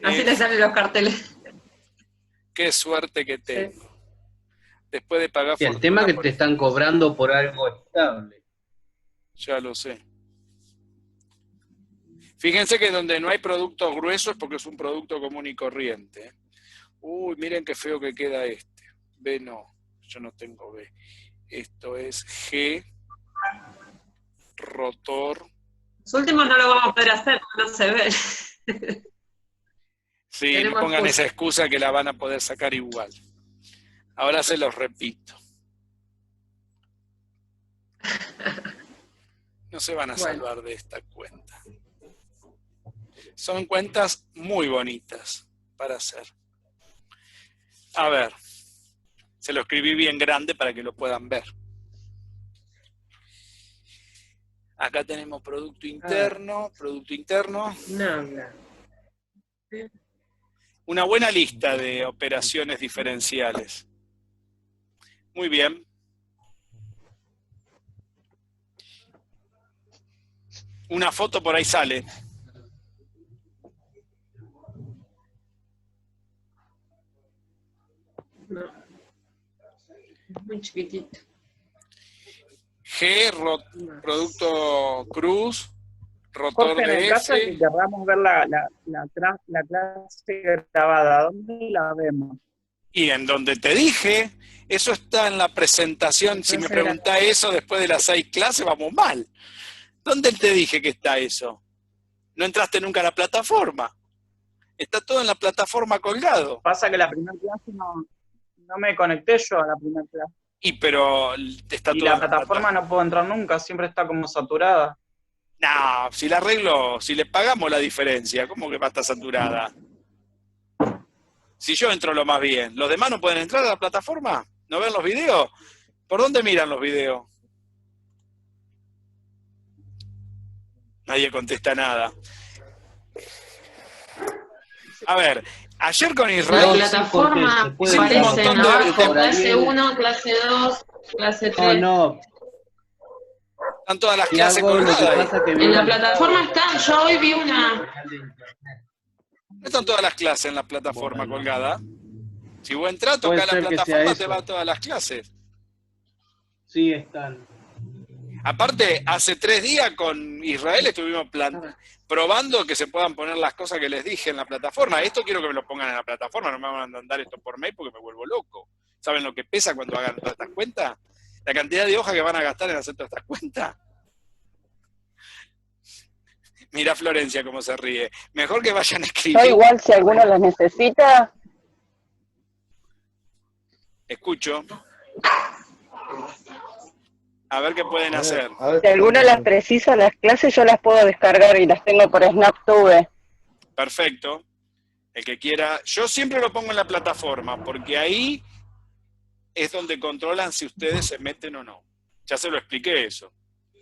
[SPEAKER 2] Así le salen los carteles.
[SPEAKER 1] Qué suerte que
[SPEAKER 2] Sí.
[SPEAKER 1] tengo. Después de pagar
[SPEAKER 8] Y el
[SPEAKER 1] fortuna
[SPEAKER 8] tema es que
[SPEAKER 1] por-
[SPEAKER 8] te están cobrando por algo estable.
[SPEAKER 1] Ya lo sé. Fíjense que donde no hay productos gruesos porque es un producto común y corriente. Uy, miren qué feo que queda este. B no, yo no tengo B. Esto es G, rotor.
[SPEAKER 2] Los últimos no lo vamos a poder hacer, no se ve.
[SPEAKER 1] Sí, no
[SPEAKER 2] Tenemos
[SPEAKER 1] pongan
[SPEAKER 2] excusa.
[SPEAKER 1] esa excusa que la van a poder sacar igual. Ahora se los repito. No se van a
[SPEAKER 2] Bueno.
[SPEAKER 1] salvar de esta cuenta. Son cuentas muy bonitas para hacer. A ver, se lo escribí bien grande para que lo puedan ver. Acá tenemos producto interno,
[SPEAKER 2] Nada.
[SPEAKER 1] una buena lista de operaciones diferenciales. Muy bien. Una foto por ahí sale.
[SPEAKER 2] No. Muy chiquitito.
[SPEAKER 1] G, producto cruz, rotor
[SPEAKER 9] Jorge, en el
[SPEAKER 1] de
[SPEAKER 9] caso de que
[SPEAKER 1] F.
[SPEAKER 9] queramos ver la clase grabada, ¿dónde la vemos?
[SPEAKER 1] Y en donde te dije, eso está en la presentación. Si me
[SPEAKER 2] Clase
[SPEAKER 1] preguntás eso después de las 6 clases, vamos mal. ¿Dónde te dije que está eso? No entraste nunca a la plataforma. Está todo en la plataforma colgado.
[SPEAKER 9] Pasa que la primera clase no me conecté yo a la primera clase.
[SPEAKER 1] Pero está
[SPEAKER 9] Y
[SPEAKER 1] todo
[SPEAKER 9] la
[SPEAKER 1] en la
[SPEAKER 9] plataforma no puedo entrar nunca, siempre está como saturada.
[SPEAKER 1] No, si la arreglo, si le pagamos la diferencia, ¿cómo que va a estar saturada? Si yo entro lo más bien, ¿los demás no pueden entrar a la plataforma? ¿No ven los videos? ¿Por dónde miran los videos? Nadie contesta nada. A ver, ayer con
[SPEAKER 4] La
[SPEAKER 1] Israel...
[SPEAKER 4] plataforma
[SPEAKER 8] se puede
[SPEAKER 1] hicimos un
[SPEAKER 4] aparece
[SPEAKER 1] montón
[SPEAKER 4] en
[SPEAKER 1] de-
[SPEAKER 4] abajo, clase 1, clase 2, clase 3.
[SPEAKER 8] No,
[SPEAKER 1] Están todas las
[SPEAKER 8] si
[SPEAKER 1] clases
[SPEAKER 8] hago lo que
[SPEAKER 1] colgadas ahí.
[SPEAKER 8] pasa que
[SPEAKER 4] En la plataforma está, yo hoy vi una.
[SPEAKER 1] No están todas las clases en la plataforma colgada. Si vos entras,
[SPEAKER 8] Puede
[SPEAKER 1] tocás la
[SPEAKER 8] ser que sea
[SPEAKER 1] plataforma, te
[SPEAKER 8] eso.
[SPEAKER 1] va a todas las clases.
[SPEAKER 8] Sí, están.
[SPEAKER 1] Aparte, hace 3 días con Israel estuvimos probando que se puedan poner las cosas que les dije en la plataforma. Esto quiero que me lo pongan en la plataforma, no me van a mandar esto por mail porque me vuelvo loco. ¿Saben lo que pesa cuando hagan todas estas cuentas? La cantidad de hojas que van a gastar en hacer todas estas cuentas. Mira Florencia cómo se ríe. Mejor que vayan a
[SPEAKER 10] Yo
[SPEAKER 1] escribir.
[SPEAKER 10] igual, si alguno las necesita,
[SPEAKER 1] Escucho. A ver qué pueden hacer.
[SPEAKER 10] si alguno las precisa, las clases yo las puedo descargar y las tengo por SnapTube.
[SPEAKER 1] Perfecto. El que quiera. Yo siempre lo pongo en la plataforma, porque ahí es donde controlan si ustedes se meten o no. Ya se lo expliqué eso.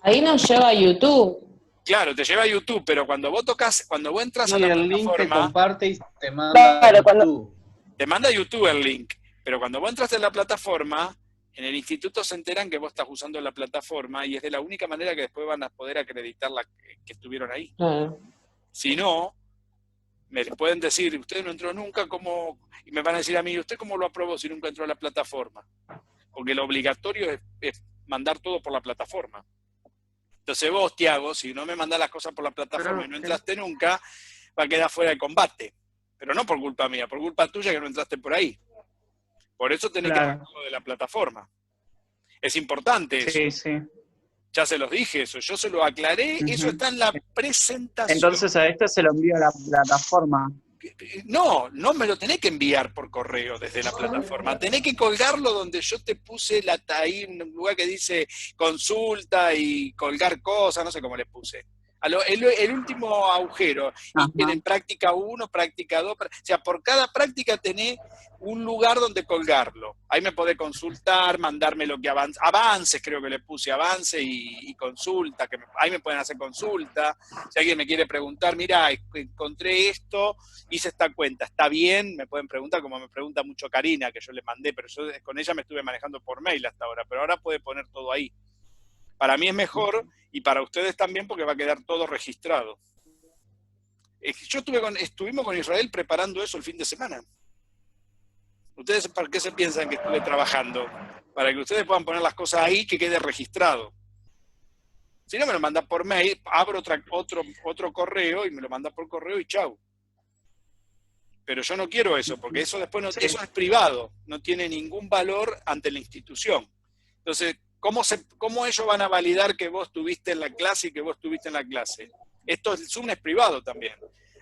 [SPEAKER 4] Ahí nos lleva a YouTube.
[SPEAKER 1] Claro, te lleva a YouTube, pero cuando vos tocas, cuando vos entras a
[SPEAKER 8] Y
[SPEAKER 1] la
[SPEAKER 8] el link te
[SPEAKER 1] plataforma,
[SPEAKER 8] comparte y te manda
[SPEAKER 10] Claro,
[SPEAKER 8] a
[SPEAKER 10] cuando-
[SPEAKER 8] YouTube.
[SPEAKER 1] te manda a YouTube el link. Pero cuando vos entras en la plataforma, en el instituto se enteran que vos estás usando la plataforma y es de la única manera que después van a poder acreditar que estuvieron ahí. Si no, me pueden decir, usted no entró nunca, ¿cómo? Y me van a decir a mí, ¿usted cómo lo aprobó si nunca entró a la plataforma? Porque lo obligatorio es mandar todo por la plataforma. Entonces vos, Tiago, si no me mandás las cosas por la plataforma y no entraste nunca, va a quedar fuera de combate. Pero no por culpa mía, por culpa tuya que no entraste por ahí. Por eso tenés que
[SPEAKER 9] Claro.
[SPEAKER 1] hacerlo de la plataforma. Es importante eso.
[SPEAKER 9] Sí, sí.
[SPEAKER 1] Ya se los dije eso, yo se lo aclaré, eso está en la presentación.
[SPEAKER 9] Entonces a este se lo envío a la plataforma.
[SPEAKER 1] No, no me lo tenés que enviar por correo desde la plataforma. Tenés que colgarlo donde yo te puse ahí un lugar que dice consulta y colgar cosas, no sé cómo le puse. El último agujero. Y tienen práctica 1, práctica 2. O sea, por cada práctica tenés un lugar donde colgarlo. Ahí me podés consultar, mandarme lo que avances, creo que le puse avance y consulta. Ahí me pueden hacer consulta. Si alguien me quiere preguntar, mira, encontré esto, hice esta cuenta, ¿está bien? Me pueden preguntar, como me pregunta mucho Karina, que yo le mandé, pero yo con ella me estuve manejando por mail hasta ahora, pero ahora puede poner todo ahí. Para mí es mejor y para ustedes también porque va a quedar todo registrado. Yo estuvimos con Israel preparando eso el fin de semana. ¿Ustedes para qué se piensan que estuve trabajando? Para que ustedes puedan poner las cosas ahí que quede registrado. Si no, me lo mandan por mail, abro otro correo y me lo mandan por correo y chau. Pero yo no quiero eso, porque eso después eso es privado, no tiene ningún valor ante la institución. Entonces, ¿cómo ellos van a validar que vos estuviste en la clase y que vos estuviste en la clase? El Zoom es privado también,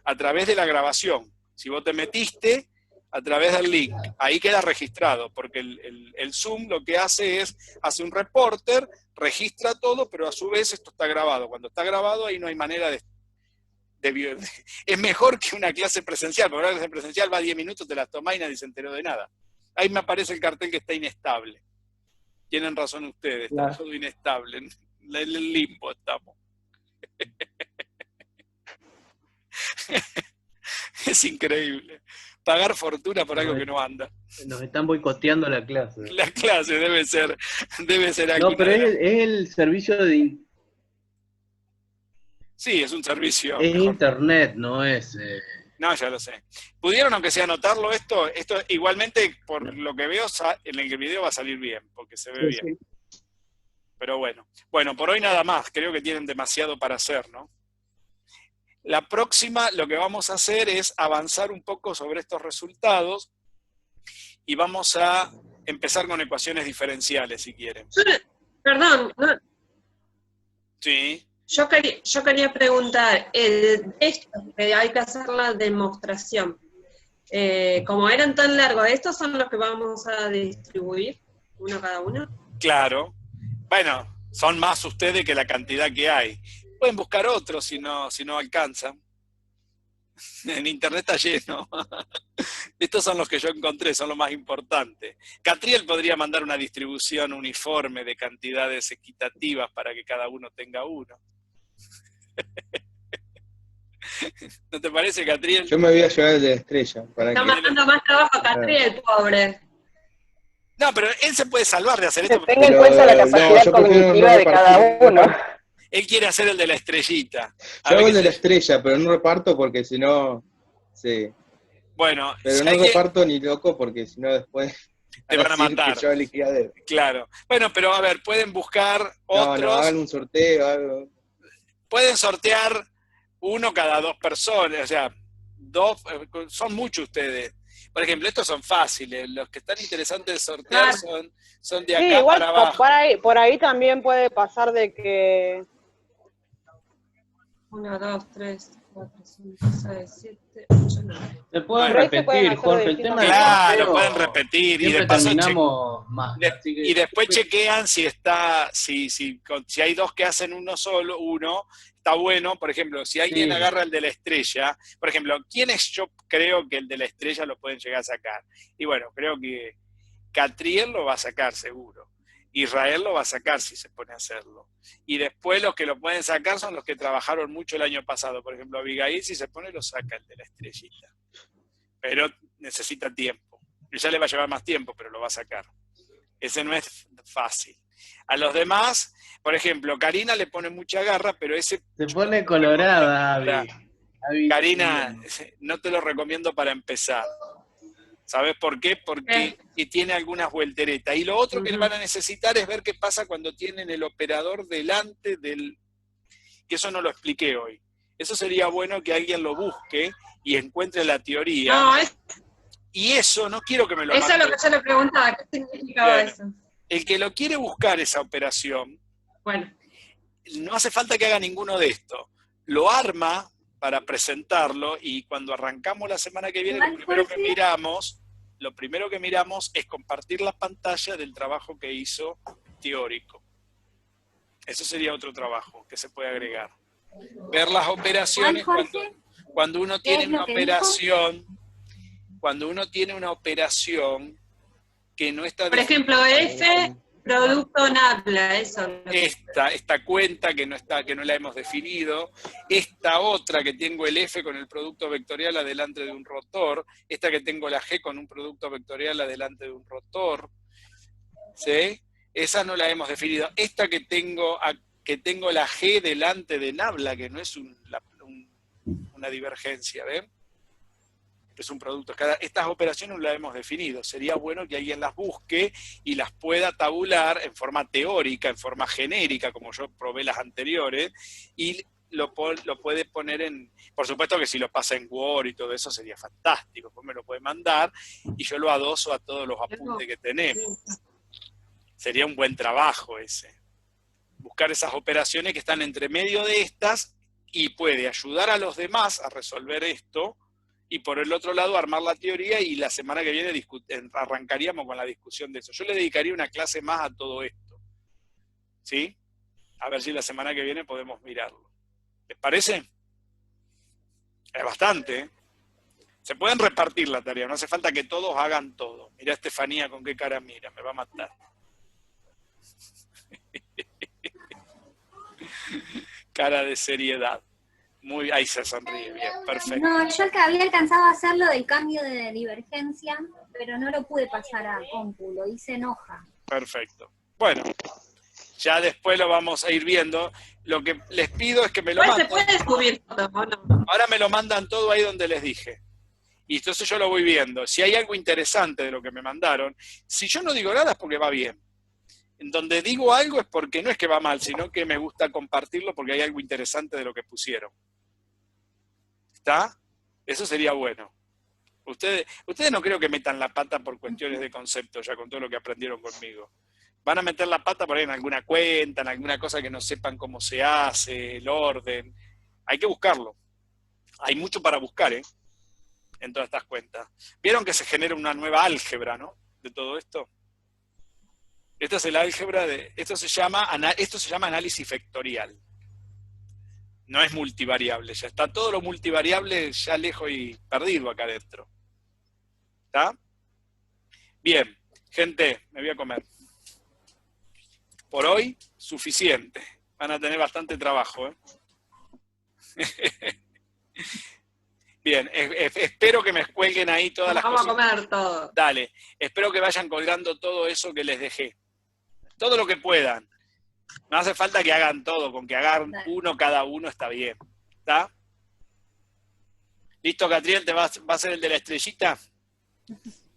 [SPEAKER 1] a través de la grabación. Si vos te metiste, a través del link, ahí queda registrado, porque el Zoom lo que hace hace un reporter, registra todo, pero a su vez esto está grabado. Cuando está grabado, ahí no hay manera de es mejor que una clase presencial, porque una clase presencial va 10 minutos, te la tomás y nadie se enteró de nada. Ahí me aparece el cartel que está inestable. Tienen razón ustedes, está todo inestable. En el limbo estamos. Es increíble. Pagar fortuna por algo que no anda.
[SPEAKER 8] Nos están boicoteando la clase.
[SPEAKER 1] La clase debe ser aquí.
[SPEAKER 8] No, pero es el servicio de...
[SPEAKER 1] Sí, es un servicio.
[SPEAKER 8] Es mejor. Internet, no es...
[SPEAKER 1] No, ya lo sé. ¿Pudieron, aunque sea, anotarlo esto? Esto igualmente, por lo que veo, en el video va a salir bien, porque se ve bien. Sí. Pero bueno. Bueno, por hoy nada más. Creo que tienen demasiado para hacer, ¿no? La próxima, lo que vamos a hacer es avanzar un poco sobre estos resultados y vamos a empezar con ecuaciones diferenciales, si quieren.
[SPEAKER 2] Perdón. No.
[SPEAKER 1] Sí.
[SPEAKER 2] Yo quería preguntar, esto, que hay que hacer la demostración, como eran tan largos, ¿estos son los que vamos a distribuir, uno cada uno?
[SPEAKER 1] Claro. Bueno, son más ustedes que la cantidad que hay. Pueden buscar otros si no alcanzan. En internet está lleno. Estos son los que yo encontré, son los más importantes. Catriel podría mandar una distribución uniforme de cantidades equitativas para que cada uno tenga uno. ¿No te parece, Catriel?
[SPEAKER 3] Yo me voy a llevar el de la estrella.
[SPEAKER 2] Está mandando más trabajo a Catriel, pobre.
[SPEAKER 1] No, pero él se puede salvar de hacer esto.
[SPEAKER 10] Tenga en cuenta la capacidad cognitiva de cada uno.
[SPEAKER 1] Él quiere hacer el de la estrellita.
[SPEAKER 3] Yo hago el de la estrella, pero no reparto porque si no... Sí.
[SPEAKER 1] Bueno,
[SPEAKER 3] pero no reparto ni loco porque si no después...
[SPEAKER 1] Te van a matar. Claro. Bueno, pero a ver, pueden buscar otros...
[SPEAKER 3] No, hagan un sorteo, algo.
[SPEAKER 1] Pueden sortear uno cada 2 personas, o sea, son muchos ustedes. Por ejemplo, estos son fáciles, los que están interesantes de sortear son de acá para abajo.
[SPEAKER 5] Por ahí también puede pasar de que...
[SPEAKER 2] 1, 2, 3, 4, 5, 6, 7, 8, 9.
[SPEAKER 8] Se pueden repetir, Jorge, el tema
[SPEAKER 1] claro, pueden repetir. Y de paso
[SPEAKER 8] terminamos más.
[SPEAKER 1] Y después chequean si hay 2 que hacen uno, está bueno. Por ejemplo, si alguien agarra el de la estrella, por ejemplo, ¿quiénes yo creo que el de la estrella lo pueden llegar a sacar? Y bueno, creo que Catriel lo va a sacar seguro. Israel lo va a sacar si se pone a hacerlo. Y después los que lo pueden sacar son los que trabajaron mucho el año pasado. Por ejemplo, Abigail, si se pone, lo saca el de la estrellita. Pero necesita tiempo. Ya le va a llevar más tiempo, pero lo va a sacar. Ese no es fácil. A los demás, por ejemplo, Karina le pone mucha garra, pero ese...
[SPEAKER 8] Se pone colorada,
[SPEAKER 1] Karina, no te lo recomiendo para empezar. ¿Sabes por qué? Porque tiene algunas vuelteretas. Y lo otro que van a necesitar es ver qué pasa cuando tienen el operador delante del... Que eso no lo expliqué hoy. Eso sería bueno que alguien lo busque y encuentre la teoría.
[SPEAKER 2] No,
[SPEAKER 1] y eso no quiero que me lo
[SPEAKER 2] Eso es lo que yo le preguntaba, ¿qué significaba eso?
[SPEAKER 1] El que lo quiere buscar esa operación,
[SPEAKER 2] bueno,
[SPEAKER 1] no hace falta que haga ninguno de esto. Lo arma para presentarlo y cuando arrancamos la semana que viene, lo primero que miramos es compartir la pantalla del trabajo que hizo teórico. Eso sería otro trabajo que se puede agregar. ver las operaciones cuando uno tiene una operación, que no está...
[SPEAKER 2] Por ejemplo, F, producto NABLA, eso.
[SPEAKER 1] Esta cuenta que no la hemos definido, esta otra que tengo el F con el producto vectorial adelante de un rotor, esta que tengo la G con un producto vectorial adelante de un rotor, ¿sí? Esa no la hemos definido. Esta que tengo la G delante de NABLA, que no es una divergencia, ¿ven? Es un producto. Estas operaciones no las hemos definido. Sería bueno que alguien las busque y las pueda tabular en forma teórica, en forma genérica, como yo probé las anteriores, y lo puede poner en... Por supuesto que si lo pasa en Word y todo eso sería fantástico. Después me lo puede mandar y yo lo adoso a todos los apuntes que tenemos. Sería un buen trabajo ese. Buscar esas operaciones que están entre medio de estas y puede ayudar a los demás a resolver esto, y por el otro lado armar la teoría, y la semana que viene arrancaríamos con la discusión de eso. Yo le dedicaría una clase más a todo esto. ¿Sí? A ver si la semana que viene podemos mirarlo. ¿Les parece? Es bastante, ¿eh? Se pueden repartir la tarea, no hace falta que todos hagan todo. Mirá Estefanía con qué cara mira, me va a matar. Cara de seriedad. Ahí se sonríe, bien, perfecto.
[SPEAKER 11] No, yo que había alcanzado a hacerlo del cambio de divergencia, pero no lo pude pasar a compu, lo hice en hoja.
[SPEAKER 1] Perfecto. Bueno, ya después lo vamos a ir viendo. Lo que les pido es que me lo manden.
[SPEAKER 2] ¿Se puede subir fotos o no?
[SPEAKER 1] Ahora me lo mandan todo ahí donde les dije. Y entonces yo lo voy viendo. Si hay algo interesante de lo que me mandaron, si yo no digo nada es porque va bien. En donde digo algo es porque no es que va mal, sino que me gusta compartirlo porque hay algo interesante de lo que pusieron. ¿Está? Eso sería bueno. Ustedes no creo que metan la pata por cuestiones de concepto, ya con todo lo que aprendieron conmigo. Van a meter la pata por ahí en alguna cuenta, en alguna cosa que no sepan cómo se hace, el orden. Hay que buscarlo. Hay mucho para buscar, ¿eh? En todas estas cuentas. Vieron que se genera una nueva álgebra, ¿no? De todo esto. Esta es el álgebra de... Esto se llama análisis vectorial. No es multivariable, ya está todo lo multivariable ya lejos y perdido acá adentro. ¿Está? Bien, gente, me voy a comer. Por hoy, suficiente. Van a tener bastante trabajo, ¿eh? Bien, espero que me cuelguen ahí todas las cosas.
[SPEAKER 2] Vamos a comer todo.
[SPEAKER 1] Dale, espero que vayan colgando todo eso que les dejé. Todo lo que puedan. No hace falta que hagan todo, con que hagan uno cada uno está bien. ¿Está? ¿Listo, Catriel? ¿Te va a ser el de la estrellita?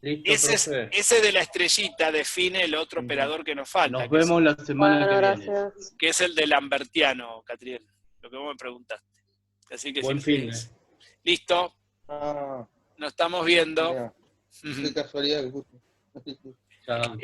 [SPEAKER 8] Listo,
[SPEAKER 1] ese de la estrellita define el otro operador que nos falta.
[SPEAKER 8] Nos vemos la semana que viene.
[SPEAKER 1] Que es el de Lambertiano, Catriel. Lo que vos me preguntaste. Así que
[SPEAKER 8] buen fin.
[SPEAKER 1] Listo. Nos estamos viendo.
[SPEAKER 3] Qué casualidad que justo.
[SPEAKER 8] Chao.